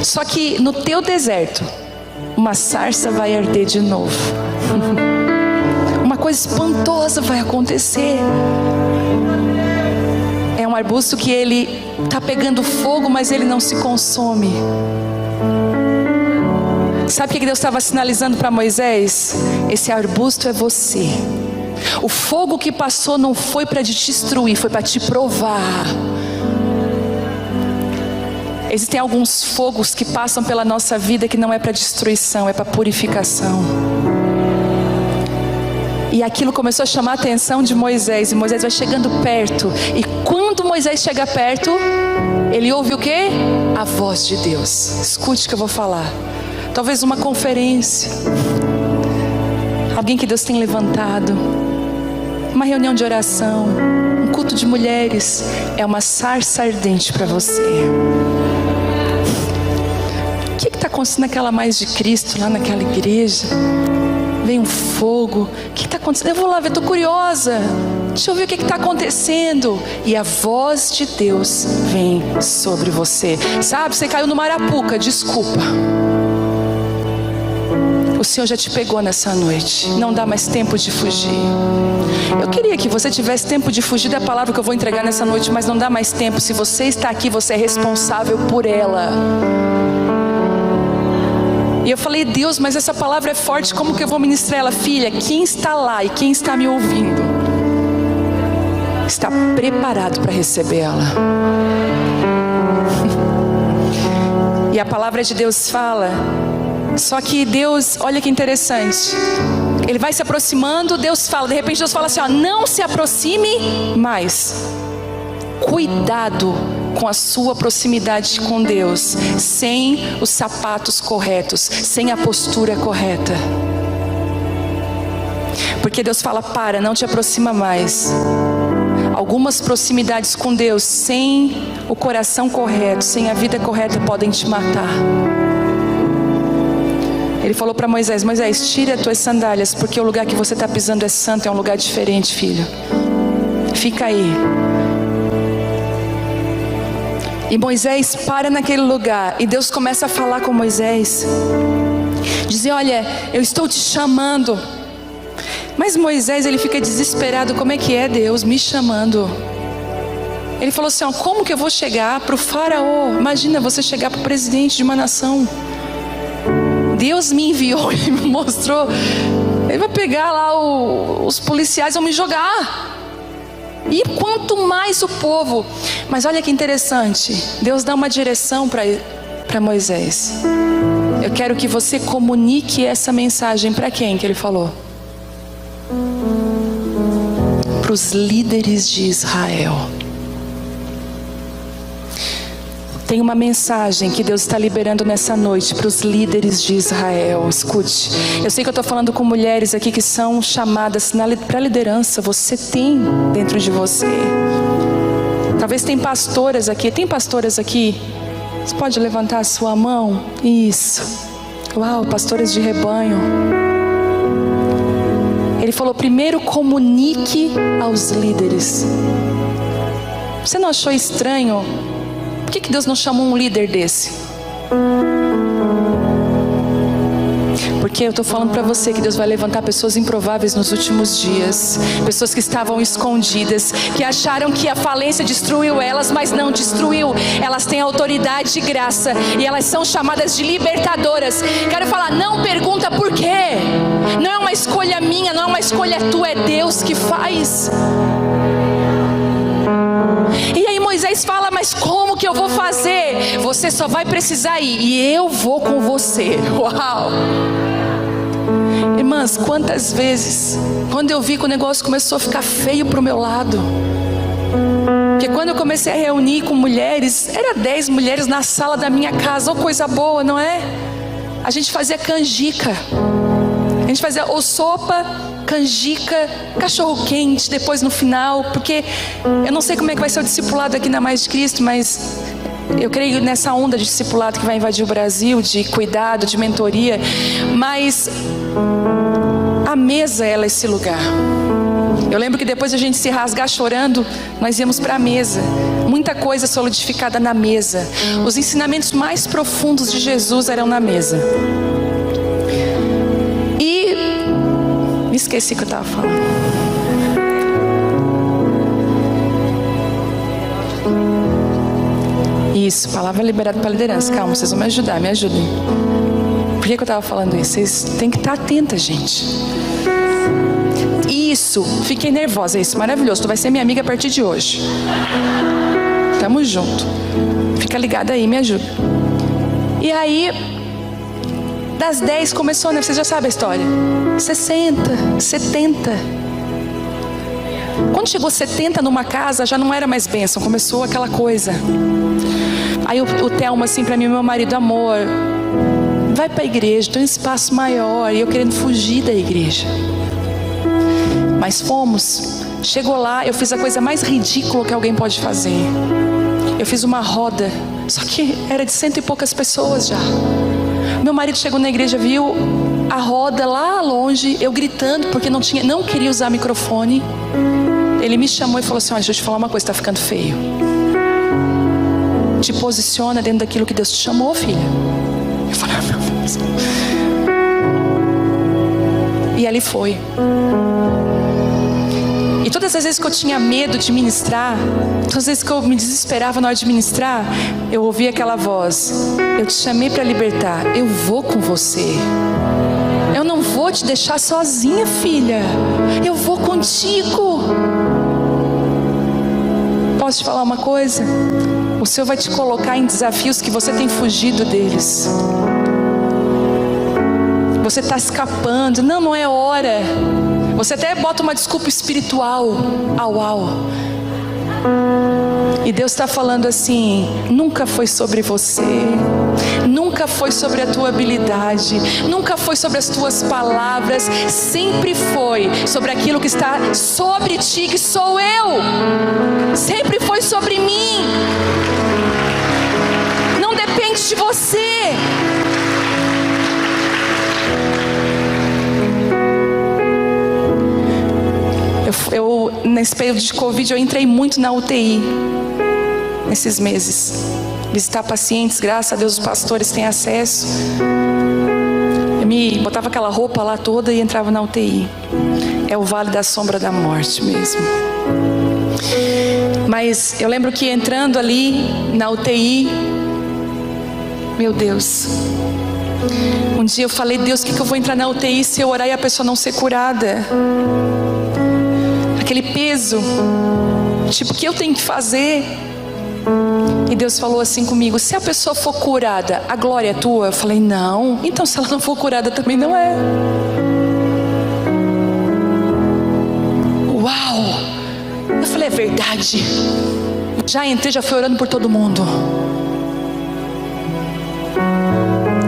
Só que no teu deserto, uma sarça vai arder de novo. Uma coisa espantosa vai acontecer. É um arbusto que ele está pegando fogo, mas ele não se consome. Sabe o que Deus estava sinalizando para Moisés? Esse arbusto é você. O fogo que passou não foi para te destruir, foi para te provar. Existem alguns fogos que passam pela nossa vida que não é para destruição, é para purificação. E aquilo começou a chamar a atenção de Moisés. E Moisés vai chegando perto. E quando Moisés chega perto, ele ouve o quê? A voz de Deus. Escute o que eu vou falar. Talvez uma conferência. Alguém que Deus tem levantado. Uma reunião de oração. Um culto de mulheres. É uma sarça ardente para você. O que está acontecendo naquela mais de Cristo, lá naquela igreja? Vem um fogo. O que está acontecendo? Eu vou lá ver, estou curiosa. Deixa eu ver o que está acontecendo. E a voz de Deus vem sobre você. Sabe, você caiu numa arapuca, desculpa. O Senhor já te pegou nessa noite. Não dá mais tempo de fugir. Eu queria que você tivesse tempo de fugir da palavra que eu vou entregar nessa noite, mas não dá mais tempo. Se você está aqui, você é responsável por ela. E eu falei, Deus, mas essa palavra é forte, como que eu vou ministrar ela? Filha, quem está lá e quem está me ouvindo está preparado para receber ela. E a palavra de Deus fala, só que Deus, olha que interessante, Ele vai se aproximando, Deus fala, de repente Deus fala assim, ó, não se aproxime mais. Cuidado com a sua proximidade com Deus, sem os sapatos corretos, sem a postura correta. Porque Deus fala, não te aproxima mais. Algumas proximidades com Deus, sem o coração correto, sem a vida correta, podem te matar. Ele falou para Moisés, Moisés, tira as tuas sandálias, porque o lugar que você está pisando é santo, é um lugar diferente, filho. Fica aí. E Moisés para naquele lugar, e Deus começa a falar com Moisés, dizer, olha, eu estou te chamando. Mas Moisés, ele fica desesperado, como é que é Deus me chamando? Ele falou assim, ó, como que eu vou chegar para o faraó? Imagina você chegar para o presidente de uma nação. Deus me enviou e me mostrou, ele vai pegar lá os policiais, vão me jogar. E quanto mais o povo. Mas olha que interessante, Deus dá uma direção para Moisés. Eu quero que você comunique essa mensagem para quem que ele falou? Para os líderes de Israel. Tem uma mensagem que Deus está liberando nessa noite para os líderes de Israel. Escute, eu sei que eu estou falando com mulheres aqui que são chamadas para liderança. Você tem dentro de você. Talvez tem pastoras aqui. Tem pastoras aqui? Você pode levantar a sua mão? Isso. Uau, pastores de rebanho. Ele falou, primeiro comunique aos líderes. Você não achou estranho? Por que Deus não chamou um líder desse? Porque eu estou falando para você que Deus vai levantar pessoas improváveis nos últimos dias. Pessoas que estavam escondidas, que acharam que a falência destruiu elas, mas não destruiu. Elas têm autoridade e graça, e elas são chamadas de libertadoras. Quero falar, não pergunta por quê. Não é uma escolha minha, não é uma escolha tua, é Deus que faz. E aí Moisés fala: mas como que eu vou fazer? Você só vai precisar ir, e eu vou com você. Uau! Irmãs, quantas vezes, quando eu vi que o negócio começou a ficar feio para o meu lado, porque quando eu comecei a reunir com mulheres, era 10 mulheres na sala da minha casa, ou coisa boa, não é? A gente fazia canjica, a gente fazia ou sopa, canjica, cachorro quente depois no final, porque eu não sei como é que vai ser o discipulado aqui na Mais de Cristo, mas eu creio nessa onda de discipulado que vai invadir o Brasil, de cuidado, de mentoria, mas a mesa é esse lugar. Eu lembro que depois de a gente se rasgar chorando, nós íamos para a mesa. Muita coisa solidificada na mesa. Os ensinamentos mais profundos de Jesus eram na mesa. E me esqueci o que eu estava falando. Isso, palavra liberada para a liderança. Calma, vocês vão me ajudar, me ajudem. Por que eu estava falando isso? Vocês têm que estar atentas, gente. Isso, fiquei nervosa, isso, maravilhoso. Tu vai ser minha amiga a partir de hoje. Tamo junto. Fica ligada aí, me ajuda. E aí, das 10 começou, né? Vocês já sabem a história. 60, 70. Quando chegou 70 numa casa, já não era mais bênção, começou aquela coisa. Aí o Telmo assim pra mim, meu marido: amor, vai pra igreja, tem um espaço maior. E eu querendo fugir da igreja. Mas fomos. Chegou lá, eu fiz a coisa mais ridícula que alguém pode fazer. Eu fiz uma roda, só que era de 100 e poucas pessoas já. Meu marido chegou na igreja, viu a roda lá longe, eu gritando porque não queria usar microfone. Ele me chamou e falou assim: olha, deixa eu te falar uma coisa, tá ficando feio. Te posiciona dentro daquilo que Deus te chamou, filha. Eu falei: meu Deus. E ali foi. E todas as vezes que eu tinha medo de ministrar, todas as vezes que eu me desesperava na hora de ministrar, eu ouvia aquela voz: eu te chamei para libertar, eu vou com você. Eu não vou te deixar sozinha, filha. Eu vou contigo. Posso te falar uma coisa? O Senhor vai te colocar em desafios que você tem fugido deles. Você está escapando. Não é hora. Você até bota uma desculpa espiritual. E Deus está falando assim: nunca foi sobre você, nunca foi sobre a tua habilidade, nunca foi sobre as tuas palavras, sempre foi sobre aquilo que está sobre ti, que sou eu. Sempre foi sobre mim. Não depende de você. Nesse período de Covid, eu entrei muito na UTI, nesses meses. Visitar pacientes, graças a Deus os pastores têm acesso. Eu me botava aquela roupa lá toda e entrava na UTI. É o vale da sombra da morte mesmo. Mas eu lembro que entrando ali na UTI, meu Deus, um dia eu falei: Deus, o que eu vou entrar na UTI se eu orar e a pessoa não ser curada? Aquele peso, tipo, o que eu tenho que fazer? E Deus falou assim comigo: se a pessoa for curada, a glória é tua? Eu falei: não. Então se ela não for curada também não é. Uau! Eu falei: é verdade. Já entrei, já fui orando por todo mundo.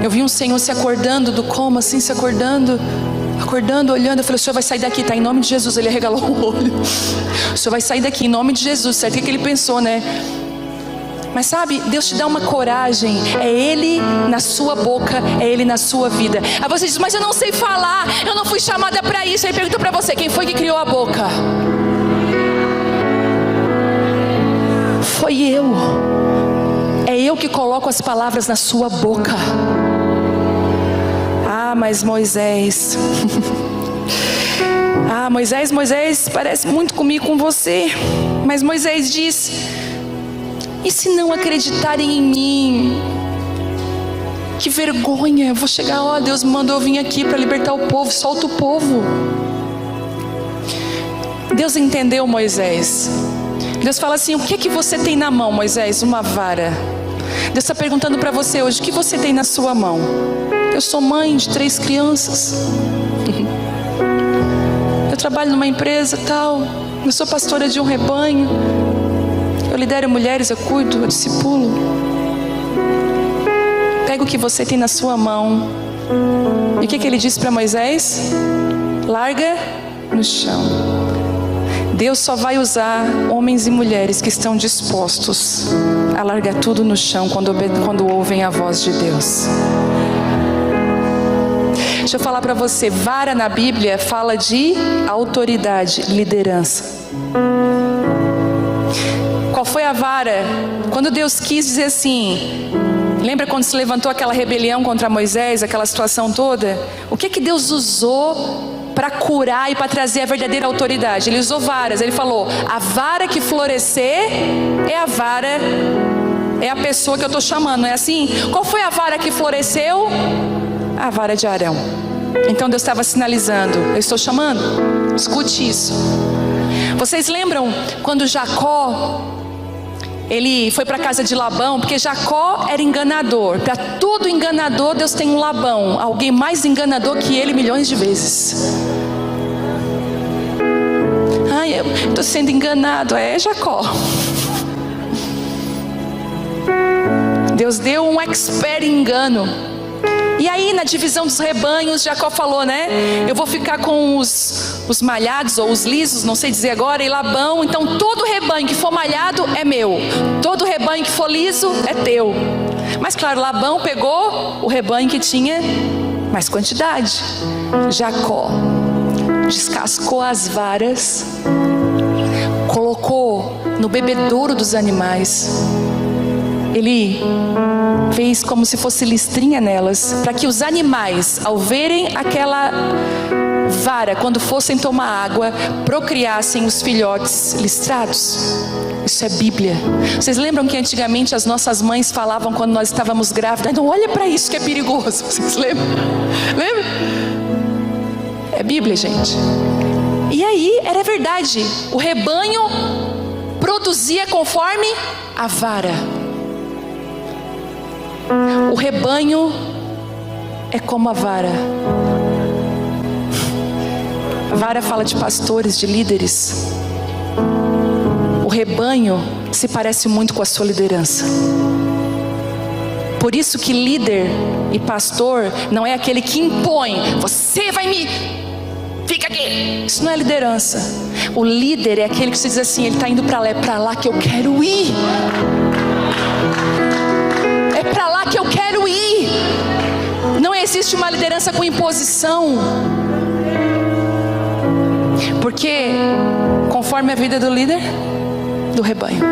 Eu vi um senhor se acordando do coma, assim, se acordando, olhando. Eu falei: o senhor vai sair daqui, tá? Em nome de Jesus. Ele arregalou o olho. O senhor vai sair daqui em nome de Jesus, certo? O que ele pensou, né? Mas sabe, Deus te dá uma coragem. É Ele na sua boca, é Ele na sua vida. Aí você diz: mas eu não sei falar, eu não fui chamada para isso. Aí pergunta para você: quem foi que criou a boca? Foi eu. É eu que coloco as palavras na sua boca. Ah, mas Moisés Moisés parece muito comigo, com você. Mas Moisés diz: e se não acreditarem em mim? Que vergonha, eu vou chegar: ó, Deus me mandou vir aqui para libertar o povo, solta o povo. Deus entendeu Moisés. Deus fala assim: o que você tem na mão, Moisés? Uma vara. Deus está perguntando para você hoje: o que você tem na sua mão? Eu sou mãe de 3 crianças. Eu trabalho numa empresa tal. Eu sou pastora de um rebanho. Eu lidero mulheres, eu cuido, eu discipulo. Pega o que você tem na sua mão. E o que ele disse para Moisés? Larga no chão. Deus só vai usar homens e mulheres que estão dispostos a largar tudo no chão quando ouvem a voz de Deus. Deixa eu falar para você, vara na Bíblia fala de autoridade, liderança. Qual foi a vara? Quando Deus quis dizer assim, lembra quando se levantou aquela rebelião contra Moisés, aquela situação toda? O que Deus usou para curar e para trazer a verdadeira autoridade? Ele usou varas. Ele falou: a vara que florescer é a vara, é a pessoa que eu estou chamando, não é assim? Qual foi a vara que floresceu? A vara de Arão. Então Deus estava sinalizando: eu estou chamando, escute isso. Vocês lembram quando Jacó, ele foi para a casa de Labão? Porque Jacó era enganador. Para todo enganador Deus tem um Labão, alguém mais enganador que ele milhões de vezes. Ai, eu estou sendo enganado. É Jacó. Deus deu um expert em engano. E aí na divisão dos rebanhos, Jacó falou, né? Eu vou ficar com os malhados ou os lisos, não sei dizer agora, e Labão. Então todo rebanho que for malhado é meu, todo rebanho que for liso é teu. Mas claro, Labão pegou o rebanho que tinha mais quantidade. Jacó descascou as varas, colocou no bebedouro dos animais. Ele fez como se fosse listrinha nelas, para que os animais, ao verem aquela vara, quando fossem tomar água, procriassem os filhotes listrados. Isso é Bíblia. Vocês lembram que antigamente as nossas mães falavam quando nós estávamos grávidas: não olha para isso que é perigoso. Vocês lembram? Lembra? É Bíblia, gente. E aí, era verdade, o rebanho produzia conforme a vara. O rebanho é como a vara. A vara fala de pastores, de líderes. O rebanho se parece muito com a sua liderança. Por isso que líder e pastor não é aquele que impõe: você vai me... fica aqui. Isso não é liderança. O líder é aquele que se diz assim: ele está indo para lá que eu quero ir. É para lá que eu quero ir. Não existe uma liderança com imposição. Porque conforme a vida do líder, do rebanho.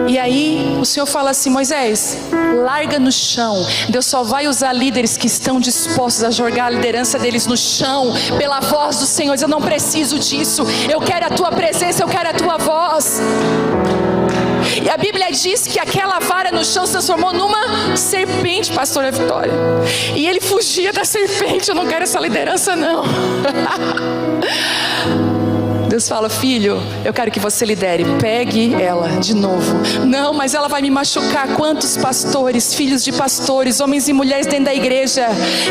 E aí o Senhor fala assim: Moisés, larga no chão. Deus só vai usar líderes que estão dispostos a jogar a liderança deles no chão, pela voz do Senhor. Eu não preciso disso, eu quero a tua presença, eu quero a tua voz. E a Bíblia diz que aquela vara no chão se transformou numa serpente, pastora Vitória. E ele fugia da serpente. Eu não quero essa liderança não. Deus fala: filho, eu quero que você lidere. Pegue ela de novo. Não, mas ela vai me machucar. Quantos pastores, filhos de pastores, homens e mulheres dentro da igreja,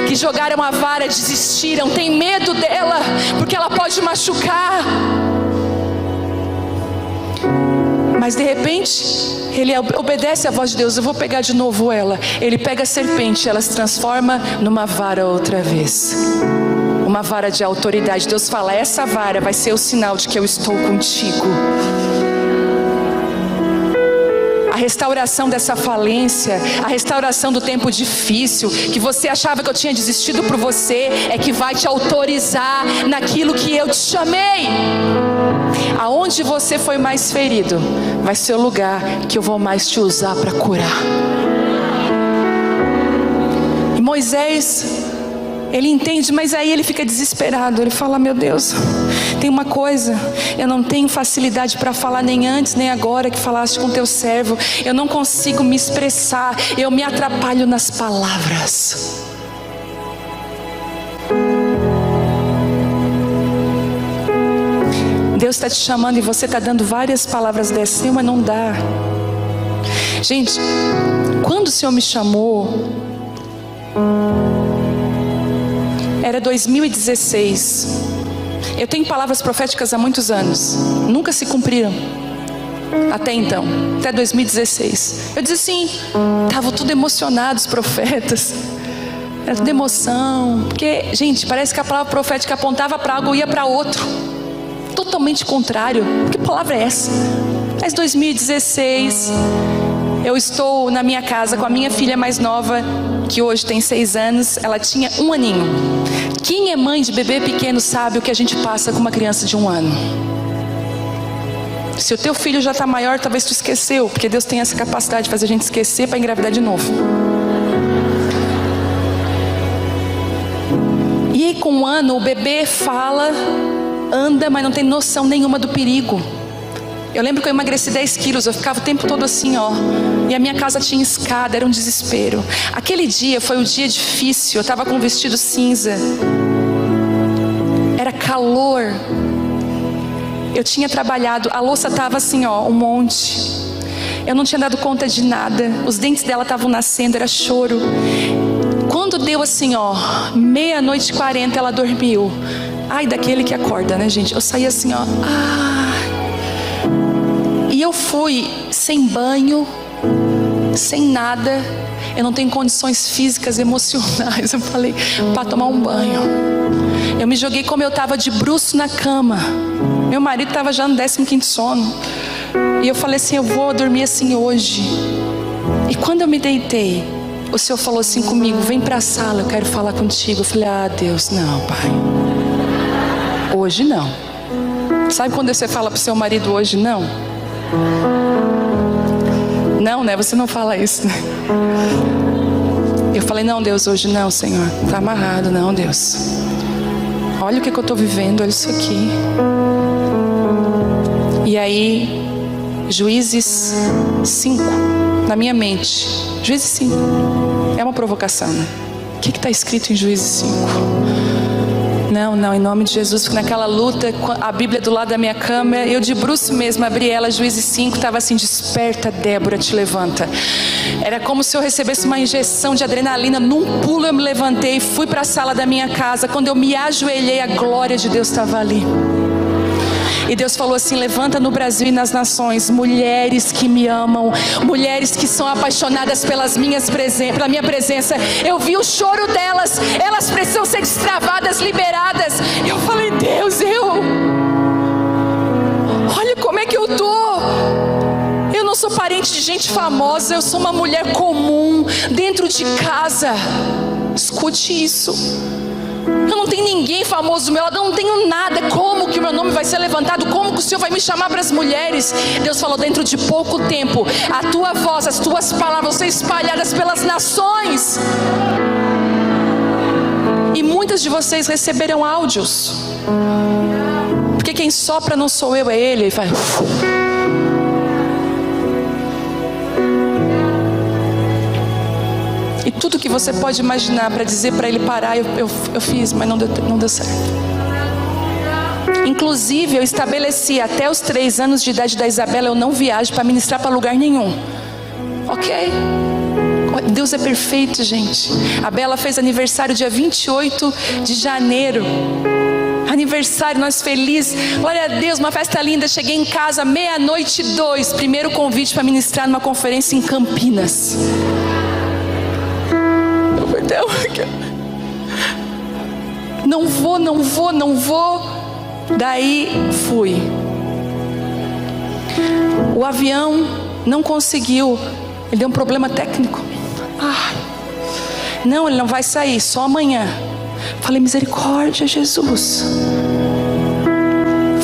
que jogaram a vara, desistiram, tem medo dela, porque ela pode machucar. Mas de repente, ele obedece à voz de Deus: eu vou pegar de novo ela. Ele pega a serpente, ela se transforma numa vara outra vez. Uma vara de autoridade. Deus fala: essa vara vai ser o sinal de que eu estou contigo. A restauração dessa falência, a restauração do tempo difícil, que você achava que eu tinha desistido por você, é que vai te autorizar naquilo que eu te chamei. Aonde você foi mais ferido, vai ser o lugar que eu vou mais te usar para curar. E Moisés, ele entende, mas aí ele fica desesperado. Ele fala: meu Deus, tem uma coisa, eu não tenho facilidade para falar, nem antes nem agora que falaste com teu servo. Eu não consigo me expressar, eu me atrapalho nas palavras. Deus está te chamando e você está dando várias palavras dessas, Senhor, mas não dá. Gente, quando o Senhor me chamou, era 2016. Eu tenho palavras proféticas há muitos anos, nunca se cumpriram. Até então, até 2016. Eu disse assim, estavam tudo emocionados os profetas. Era tudo emoção. Porque, gente, parece que a palavra profética apontava para algo e ia para outro. Totalmente contrário. Que palavra é essa? Mas 2016, eu estou na minha casa com a minha filha mais nova, que hoje tem 6 anos. Ela tinha 1 aninho. Quem é mãe de bebê pequeno sabe o que a gente passa com uma criança de 1 ano. Se o teu filho já está maior, talvez tu esqueceu, porque Deus tem essa capacidade de fazer a gente esquecer para engravidar de novo. E aí com 1 ano o bebê fala, anda, mas não tem noção nenhuma do perigo. Eu lembro que eu emagreci 10 quilos, eu ficava o tempo todo assim, ó. E a minha casa tinha escada, era um desespero. Aquele dia foi um dia difícil, eu estava com um vestido cinza. Era calor. Eu tinha trabalhado, a louça estava assim, ó, um monte. Eu não tinha dado conta de nada. Os dentes dela estavam nascendo, era choro. Quando deu assim, ó, 00:40, ela dormiu. Ai, daquele que acorda, né, gente? Eu saí assim, ó. E eu fui sem banho, sem nada. Eu não tenho condições físicas, emocionais. Eu falei, para tomar um banho. Eu me joguei como eu estava de bruço na cama. Meu marido estava já no 15º sono. E eu falei assim, eu vou dormir assim hoje. E quando eu me deitei, o Senhor falou assim comigo, vem para a sala, eu quero falar contigo. Eu falei, Deus, não, Pai. Hoje não. Sabe quando você fala para o seu marido hoje não? Não, né? Você não fala isso, né? Eu falei, não, Deus, hoje não, Senhor. Está amarrado, não, Deus. Olha o que eu estou vivendo, olha isso aqui. E aí, Juízes 5, na minha mente. Juízes 5, é uma provocação, né? O que está escrito em Juízes 5? Não, em nome de Jesus, naquela luta, a Bíblia do lado da minha cama, eu de bruço mesmo, abri ela, Juízes 5, estava assim, desperta Débora, te levanta. Era como se eu recebesse uma injeção de adrenalina, num pulo eu me levantei, fui para a sala da minha casa, quando eu me ajoelhei, a glória de Deus estava ali. E Deus falou assim, levanta no Brasil e nas nações, mulheres que me amam, mulheres que são apaixonadas pela minha presença. Eu vi o choro delas, elas precisam ser destravadas, liberadas. Eu falei, Deus, olha como é que eu tô. Eu não sou parente de gente famosa, eu sou uma mulher comum, dentro de casa. Escute isso. Eu não tenho ninguém famoso do meu lado, eu não tenho nada. Como que o meu nome vai ser levantado? Como que o Senhor vai me chamar para as mulheres? Deus falou, dentro de pouco tempo, a tua voz, as tuas palavras vão ser espalhadas pelas nações. E muitas de vocês receberão áudios. Porque quem sopra não sou eu, é Ele. Ele faz... E tudo que você pode imaginar para dizer para ele parar, eu fiz, mas não deu certo. Inclusive, eu estabeleci até os 3 anos de idade da Isabela, eu não viajo para ministrar para lugar nenhum. Ok? Deus é perfeito, gente. A Bela fez aniversário dia 28 de janeiro. Aniversário, nós felizes. Glória a Deus, uma festa linda. Cheguei em casa 00:02. Primeiro convite para ministrar numa conferência em Campinas. Não vou. Daí fui. O avião não conseguiu. Ele deu um problema técnico. Não, ele não vai sair, só amanhã. Falei, misericórdia, Jesus.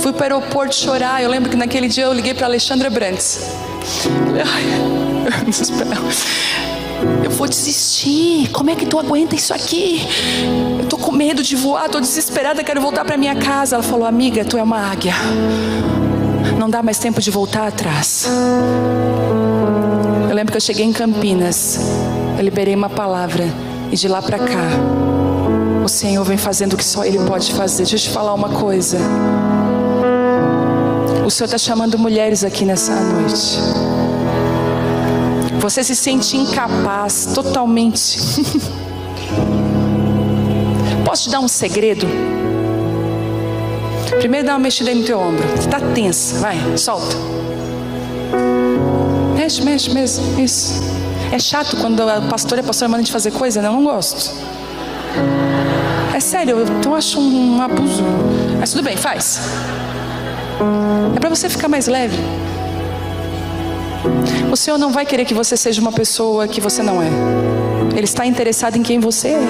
Fui para o aeroporto chorar. Eu lembro que naquele dia eu liguei para Alexandra Brandes. Eu vou desistir. Como é que tu aguenta isso aqui? Eu tô com medo de voar, tô desesperada, quero voltar para minha casa. Ela falou, amiga, tu é uma águia. Não dá mais tempo de voltar atrás. Eu lembro que eu cheguei em Campinas. Eu liberei uma palavra. E de lá para cá, o Senhor vem fazendo o que só Ele pode fazer. Deixa eu te falar uma coisa. O Senhor está chamando mulheres aqui nessa noite. Você se sente incapaz, totalmente. Posso te dar um segredo? Primeiro dá uma mexida aí no teu ombro. Você está tensa, vai, solta. Mexe mesmo, isso. É chato quando a pastora manda a gente fazer coisa, né? Eu não gosto. É sério, eu acho um abuso. Mas tudo bem, faz. É para você ficar mais leve. O Senhor não vai querer que você seja uma pessoa que você não é. Ele está interessado em quem você é.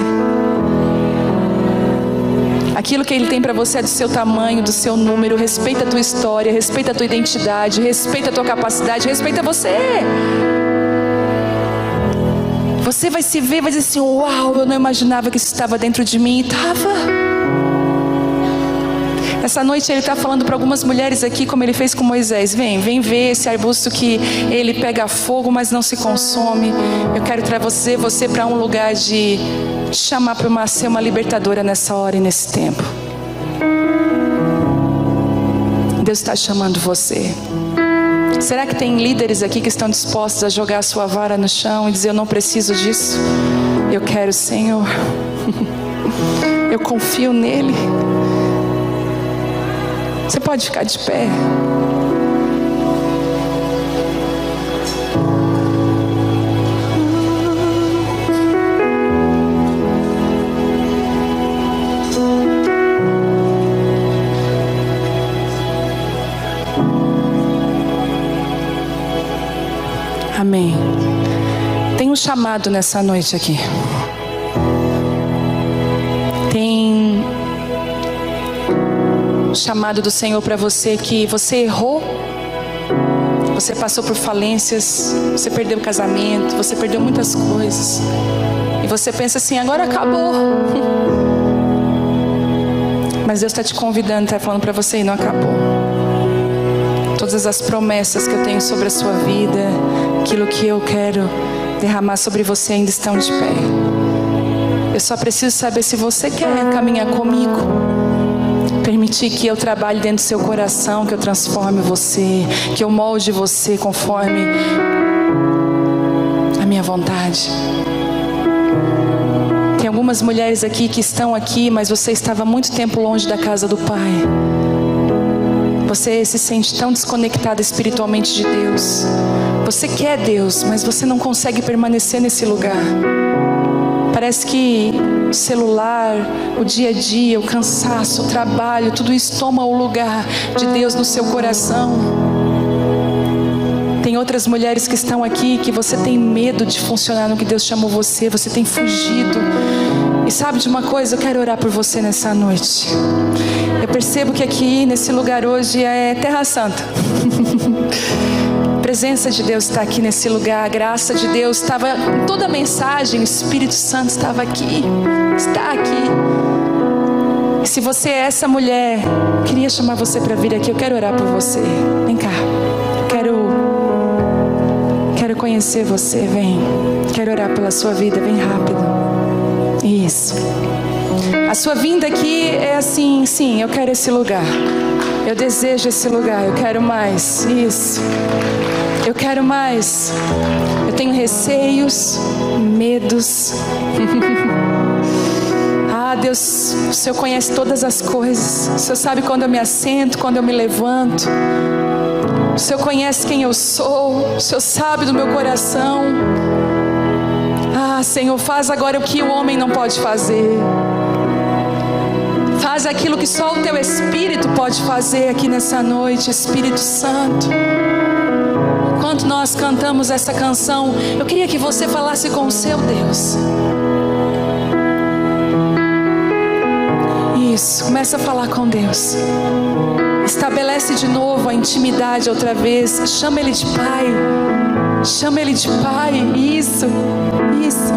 Aquilo que Ele tem para você é do seu tamanho, do seu número. Respeita a tua história, respeita a tua identidade, respeita a tua capacidade, respeita você. Você vai se ver, vai dizer assim: uau, eu não imaginava que isso estava dentro de mim. E estava. Essa noite Ele está falando para algumas mulheres aqui, como Ele fez com Moisés: vem ver esse arbusto que ele pega fogo, mas não se consome. Eu quero trazer você para um lugar de chamar para ser uma libertadora nessa hora e nesse tempo. Deus está chamando você. Será que tem líderes aqui que estão dispostos a jogar a sua vara no chão e dizer: eu não preciso disso, eu quero o Senhor, eu confio nele? Você pode ficar de pé. Amém. Tem um chamado nessa noite aqui. Tem chamado do Senhor para você, que você errou, você passou por falências, você perdeu o casamento, você perdeu muitas coisas, e você pensa assim: agora acabou. Mas Deus está te convidando, está falando para você: e não acabou. Todas as promessas que eu tenho sobre a sua vida, aquilo que eu quero derramar sobre você, ainda estão de pé. Eu só preciso saber se você quer caminhar comigo. Permitir que eu trabalhe dentro do seu coração, que eu transforme você, que eu molde você conforme a minha vontade. Tem algumas mulheres aqui que estão aqui, mas você estava muito tempo longe da casa do Pai. Você se sente tão desconectada espiritualmente de Deus. Você quer Deus, mas você não consegue permanecer nesse lugar. Parece que o celular, o dia a dia, o cansaço, o trabalho, tudo isso toma o lugar de Deus no seu coração. Tem outras mulheres que estão aqui que você tem medo de funcionar no que Deus chamou você. Você tem fugido. E sabe de uma coisa? Eu quero orar por você nessa noite. Eu percebo que aqui nesse lugar hoje é Terra Santa. A presença de Deus está aqui nesse lugar. A graça de Deus estava em toda a mensagem. O Espírito Santo estava aqui. Está aqui. E se você é essa mulher, eu queria chamar você para vir aqui. Eu quero orar por você. Vem cá. Quero conhecer você. Vem. Quero orar pela sua vida. Vem rápido. Isso. A sua vinda aqui é assim: sim, eu quero esse lugar. Eu desejo esse lugar. Eu quero mais. Isso. Eu quero mais. Eu tenho receios, medos. Ah, Deus, o Senhor conhece todas as coisas. O Senhor sabe quando eu me assento, quando eu me levanto. O Senhor conhece quem eu sou. O Senhor sabe do meu coração. Ah, Senhor, faz agora o que o homem não pode fazer. Faz aquilo que só o Teu Espírito pode fazer aqui nessa noite, Espírito Santo. Enquanto nós cantamos essa canção, eu queria que você falasse com o seu Deus. Isso, começa a falar com Deus. Estabelece de novo a intimidade outra vez. Chama Ele de Pai. Chama Ele de Pai. Isso, isso.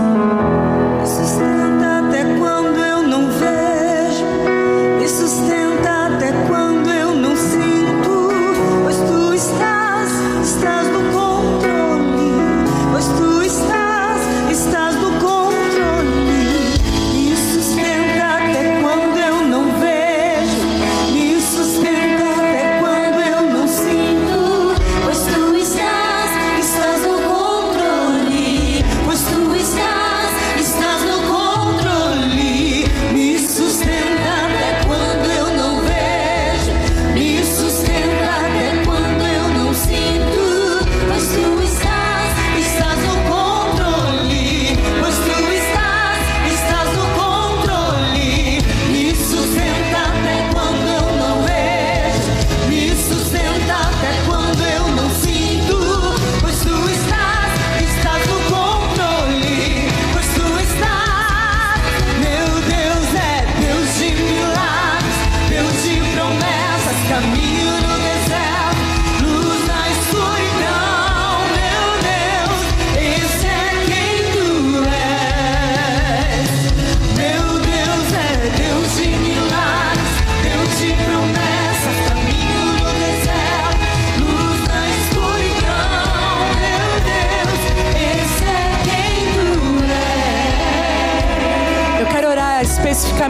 Me sustenta até quando eu não vejo. Me sustenta até quando eu não sinto. Pois Tu estás no controle. Pois Tu estás no controle. Me sustenta até quando eu não vejo. Me sustenta até quando eu não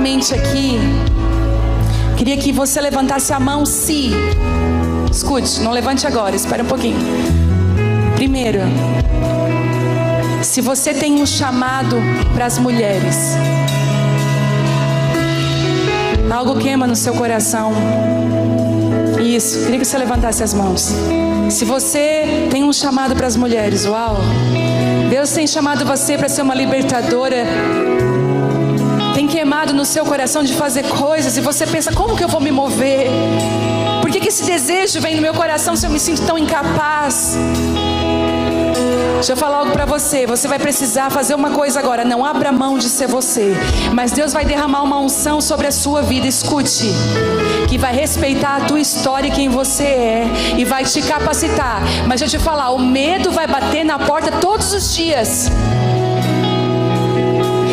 rapidamente aqui, queria que você levantasse a mão se... Escute, não levante agora, espera um pouquinho. Primeiro, se você tem um chamado para as mulheres, algo queima no seu coração. Isso, queria que você levantasse as mãos. Se você tem um chamado para as mulheres, uau, Deus tem chamado você para ser uma libertadora. Tem queimado no seu coração de fazer coisas e você pensa, como que eu vou me mover? Por que esse desejo vem no meu coração se eu me sinto tão incapaz? Deixa eu falar algo para você. Você vai precisar fazer uma coisa agora. Não abra mão de ser você, mas Deus vai derramar uma unção sobre a sua vida. Escute, que vai respeitar a tua história e quem você é, e vai te capacitar. Mas deixa eu te falar, o medo vai bater na porta todos os dias,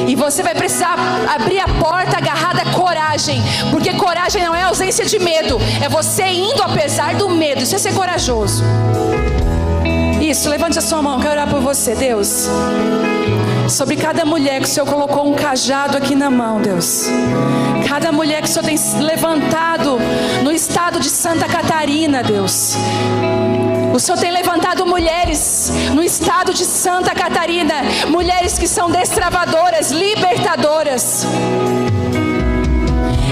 e você vai precisar abrir a porta agarrada à coragem, porque coragem não é ausência de medo, é você indo apesar do medo. Isso é ser corajoso. Isso, levante a sua mão, quero orar por você, Deus. Sobre cada mulher que o Senhor colocou um cajado aqui na mão, Deus. Cada mulher que o Senhor tem levantado no estado de Santa Catarina, Deus. O Senhor tem levantado mulheres no estado de Santa Catarina. Mulheres que são destravadoras, libertadoras.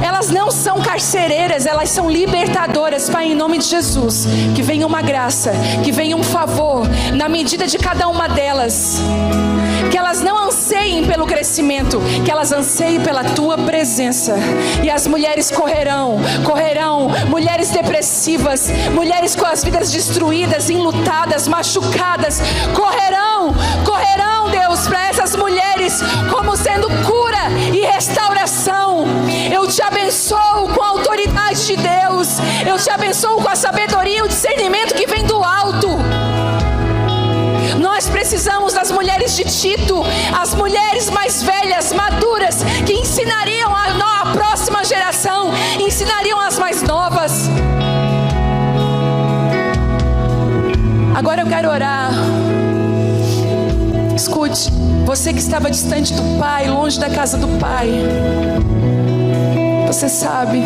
Elas não são carcereiras, elas são libertadoras. Pai, em nome de Jesus, que venha uma graça, que venha um favor na medida de cada uma delas. Que elas não anseiem pelo crescimento, que elas anseiem pela tua presença. E as mulheres correrão, mulheres depressivas, mulheres com as vidas destruídas, enlutadas, machucadas, correrão, Deus, para essas mulheres, como sendo cura e restauração. Eu te abençoo com a autoridade de Deus, eu te abençoo com a sabedoria e o discernimento que vem do alto. Nós precisamos das mulheres de Tito, as mulheres mais velhas, maduras, que ensinariam a próxima geração, ensinariam as mais novas. Agora eu quero orar. Escute, você que estava distante do Pai, longe da casa do Pai, você sabe,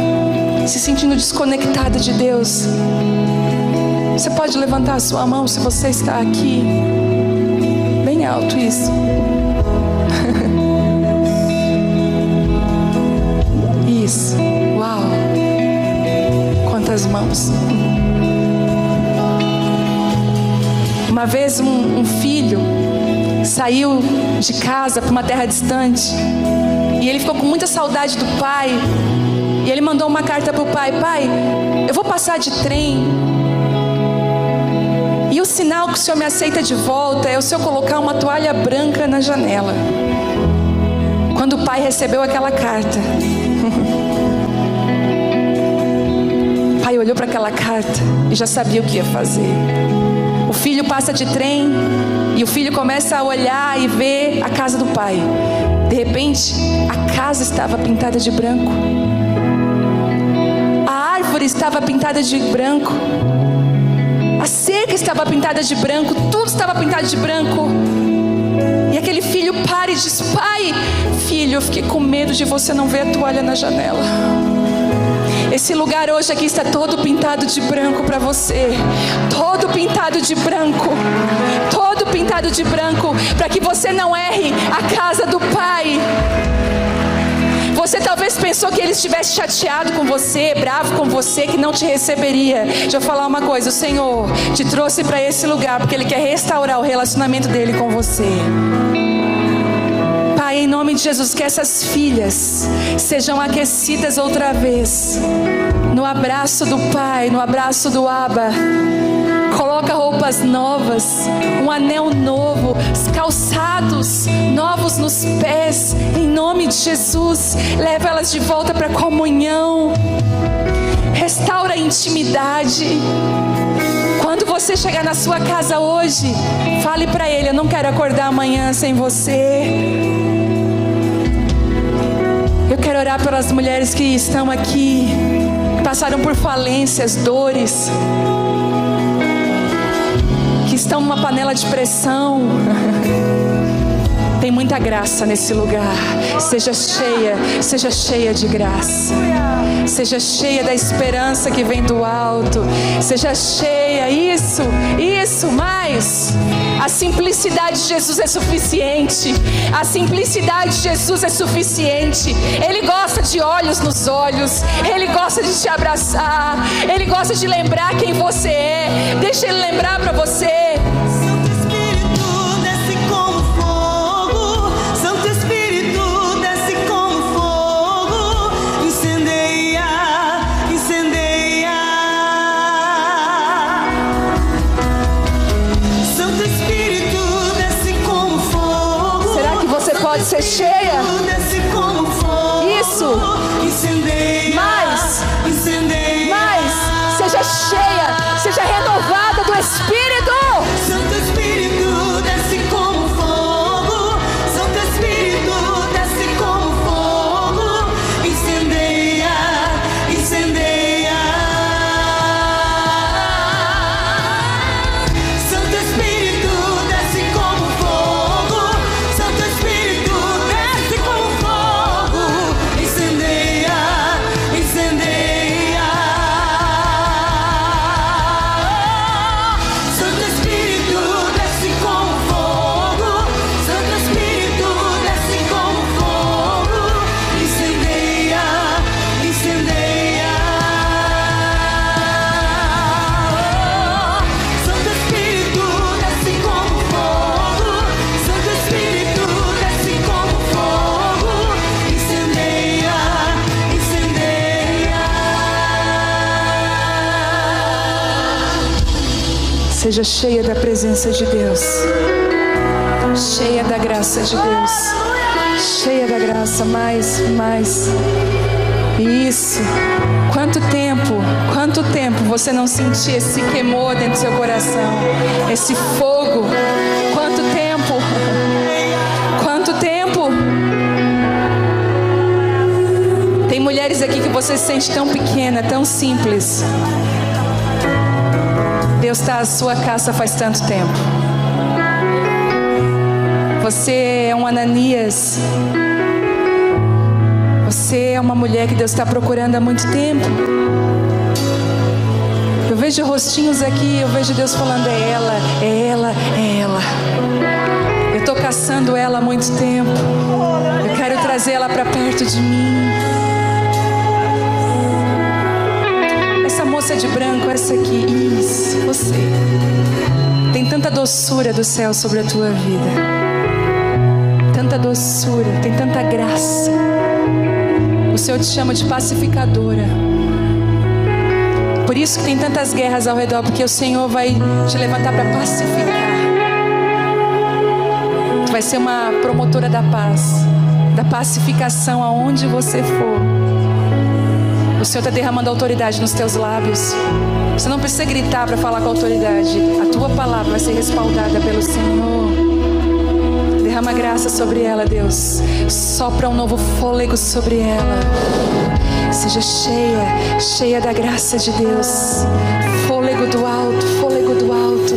se sentindo desconectada de Deus, você pode levantar a sua mão se você está aqui. Bem alto isso. Isso. Uau. Quantas mãos. Uma vez um filho saiu de casa para uma terra distante e ele ficou com muita saudade do pai. E ele mandou uma carta para o pai: pai, eu vou passar de trem, e o sinal que o Senhor me aceita de volta é o Senhor colocar uma toalha branca na janela. Quando o pai recebeu aquela carta, o pai olhou para aquela carta e já sabia o que ia fazer. O filho passa de trem e o filho começa a olhar e ver a casa do pai. De repente, a casa estava pintada de branco, a árvore estava pintada de branco, a cerca estava pintada de branco, tudo estava pintado de branco. E aquele filho para e diz: pai, filho, eu fiquei com medo de você não ver a toalha na janela. Esse lugar hoje aqui está todo pintado de branco para você. Todo pintado de branco. Todo pintado de branco, para que você não erre a casa do Pai. Você talvez pensou que ele estivesse chateado com você, bravo com você, que não te receberia. Deixa eu falar uma coisa: o Senhor te trouxe para esse lugar porque Ele quer restaurar o relacionamento dele com você. Pai, em nome de Jesus, que essas filhas sejam aquecidas outra vez no abraço do Pai, no abraço do Abba. Coloca roupas novas, um anel novo, calçados novos nos pés, em nome de Jesus. Leva elas de volta para a comunhão. Restaura a intimidade. Quando você chegar na sua casa hoje, fale para Ele: eu não quero acordar amanhã sem você. Eu quero orar pelas mulheres que estão aqui, que passaram por falências, dores, que estão numa panela de pressão. Tem muita graça nesse lugar. Seja cheia de graça. Seja cheia da esperança que vem do alto. Seja cheia, isso, mais. A simplicidade de Jesus é suficiente. A simplicidade de Jesus é suficiente. Ele gosta de olhos nos olhos. Ele gosta de te abraçar. Ele gosta de lembrar quem você é. Deixa Ele lembrar para você. Pode ser cheia. Isso. Mais. Seja cheia. Seja renovada do Espírito. Santo Espírito, desce como fogo. Santo Espírito, desce como fogo. Incendeia. Santo Espírito, desce como fogo. Santo Espírito, desce como fogo. Incendeia. Santo Espírito, desce como fogo. Santo Espírito, desce como fogo. Incendeia. Santo Espírito, desce como fogo. Santo Espírito, desce como fogo. Incendeia. Seja cheia da presença de Deus. Cheia da graça de Deus. Cheia da graça, mais. Isso. Quanto tempo você não sentia esse queimor dentro do seu coração? Esse fogo. Quanto tempo? Tem mulheres aqui que você se sente tão pequena, tão simples. Deus está à sua casa faz tanto tempo. Você é um Ananias. Você é uma mulher que Deus está procurando há muito tempo. Eu vejo rostinhos aqui, eu vejo Deus falando: é ela. Eu estou caçando ela há muito tempo. Eu quero trazer ela para perto de mim. Essa moça de branco, essa aqui, isso, você. Tem tanta doçura do céu sobre a tua vida. Tanta doçura, tem tanta graça. O Senhor te chama de pacificadora. Por isso que tem tantas guerras ao redor, porque o Senhor vai te levantar para pacificar. Tu vai ser uma promotora da paz, da pacificação aonde você for. O Senhor está derramando autoridade nos teus lábios. Você não precisa gritar para falar com autoridade. A tua palavra vai ser respaldada pelo Senhor. Derrama graça sobre ela, Deus. Sopra um novo fôlego sobre ela. Seja cheia da graça de Deus. Fôlego do alto.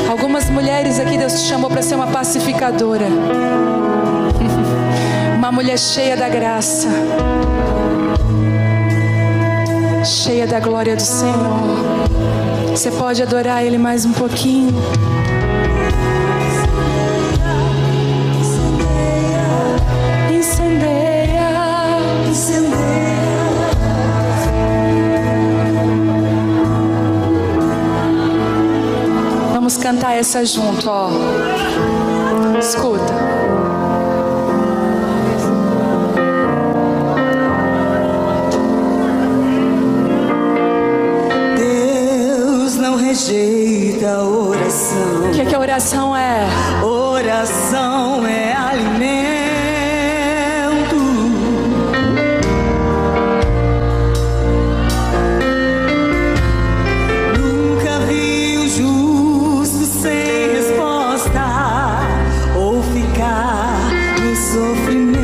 Algumas mulheres aqui Deus te chamou para ser uma pacificadora. Uma mulher cheia da graça. Cheia da glória do Senhor. Você pode adorar Ele mais um pouquinho. Vamos cantar essa junto, ó. Escuta. Deus não rejeita a oração. O que a oração é? Oração é alimento. Nunca vi o justo sem resposta ou ficar no sofrimento.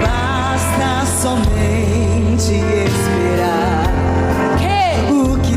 Basta somente esperar o que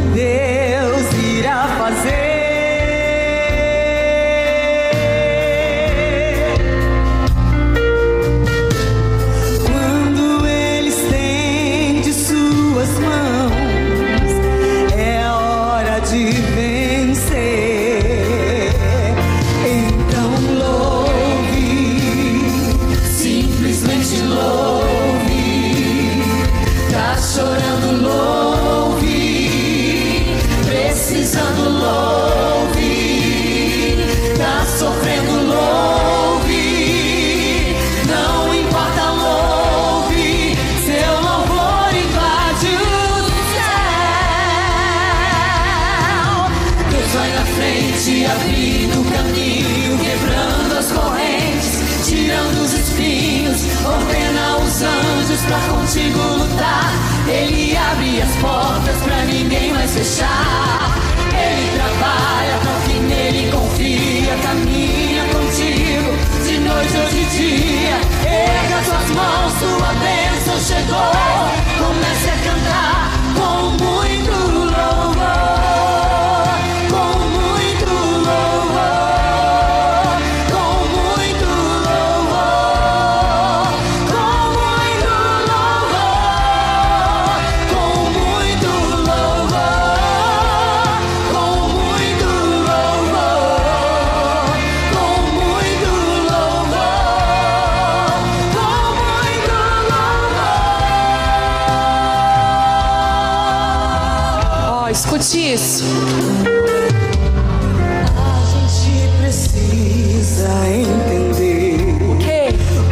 fechar. Ele trabalha pra quem nele confia, caminha contigo de noite ou de dia. Erga suas mãos, tua bênção chegou. Comece a cantar com muito louvor, com muito louvor, com muito louvor, com muito louvor, com muito louvor, com muito louvor, com muito louvor, com muito louvor. Ó, escute isso. A gente precisa entender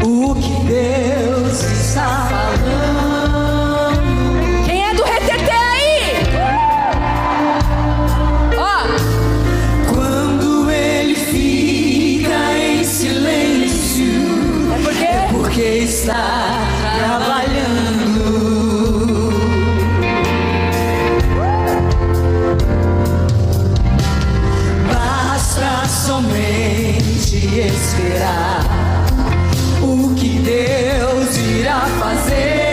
o que Deus está falando. Quem é do reteté aí? Ó, Quando ele fica em silêncio, é porque porque está trabalhando. Basta somente esperar o que Deus irá fazer.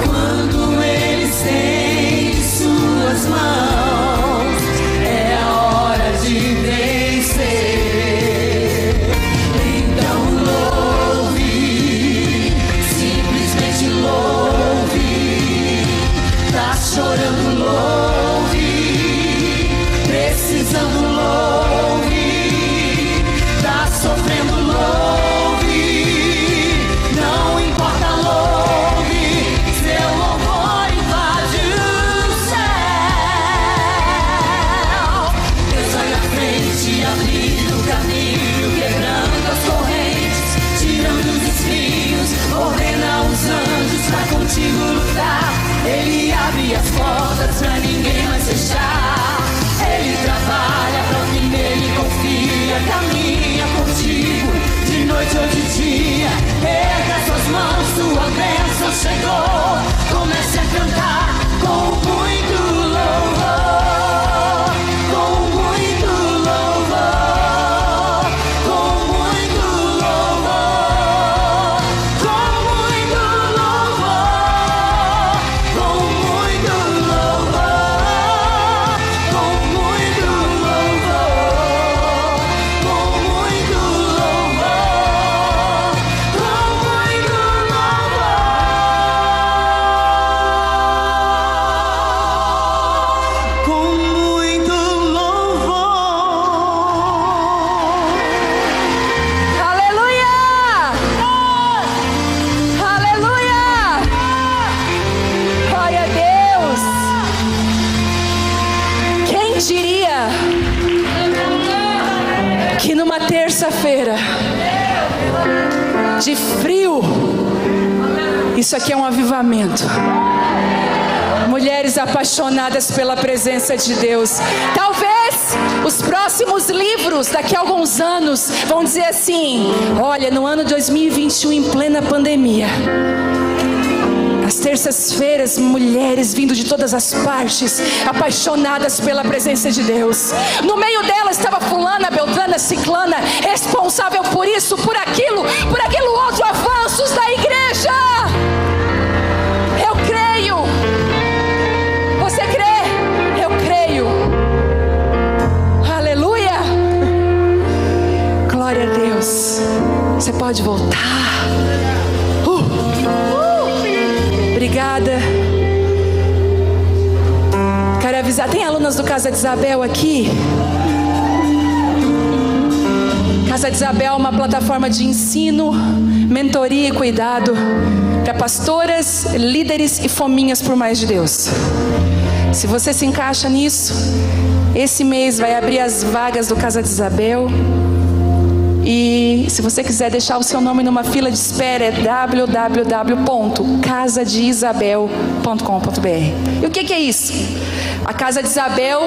Quando ele estende suas mãos, é a hora de vencer. Então louve, simplesmente louve. Tá chorando, louve. Precisando, louve. Tá sofrendo, louve. Não importa, louve. Seu louvor invade o céu. Deus vai à frente, abrindo o caminho, quebrando as correntes, tirando os espinhos, ordena os anjos pra contigo lutar. Ele abre as portas pra ninguém mais fechar. Ele trabalha pra quem nele confia, caminha contigo de noite ou de dia. Erga suas mãos, sua bênção chegou. Comece a cantar com muito louvor, com muito louvor, com muito louvor, com muito louvor, com muito louvor, com muito louvor, com muito louvor, com muito louvor, com muito louvor. aleluia! Aleluia! Glória a Deus! Quem diria que numa terça-feira de frio, isso aqui é um avivamento. Mulheres apaixonadas pela presença de Deus. Talvez os próximos livros, daqui a alguns anos, vão dizer assim: olha, no ano 2021, em plena pandemia, às terças-feiras, mulheres vindo de todas as partes, apaixonadas pela presença de Deus. No meio delas estava fulana, beltrana, ciclana, responsável por isso, por aquilo outro, avanços da igreja. Eu creio. Você crê? Eu creio. Aleluia. Glória a Deus. Você pode voltar. Obrigada. Quero avisar, tem alunas do Casa de Isabel aqui? Casa de Isabel é uma plataforma de ensino, mentoria e cuidado para pastoras, líderes e fominhas por mais de Deus. Se você se encaixa nisso, esse mês vai abrir as vagas do Casa de Isabel. E se você quiser deixar o seu nome numa fila de espera, é www.casadeisabel.com.br. E o que é isso? A Casa de Isabel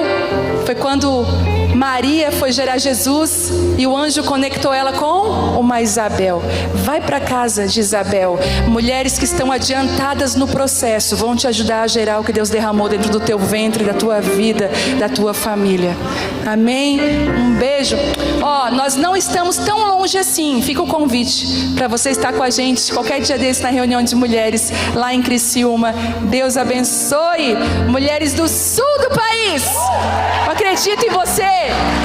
foi quando Maria foi gerar Jesus e o anjo conectou ela com uma Isabel. Vai para casa de Isabel. Mulheres que estão adiantadas no processo vão te ajudar a gerar o que Deus derramou dentro do teu ventre, da tua vida, da tua família. Amém? Um beijo. Nós não estamos tão longe assim. Fica o convite para você estar com a gente qualquer dia desse na reunião de mulheres lá em Criciúma. Deus abençoe. Mulheres do sul do país, eu acredito em você.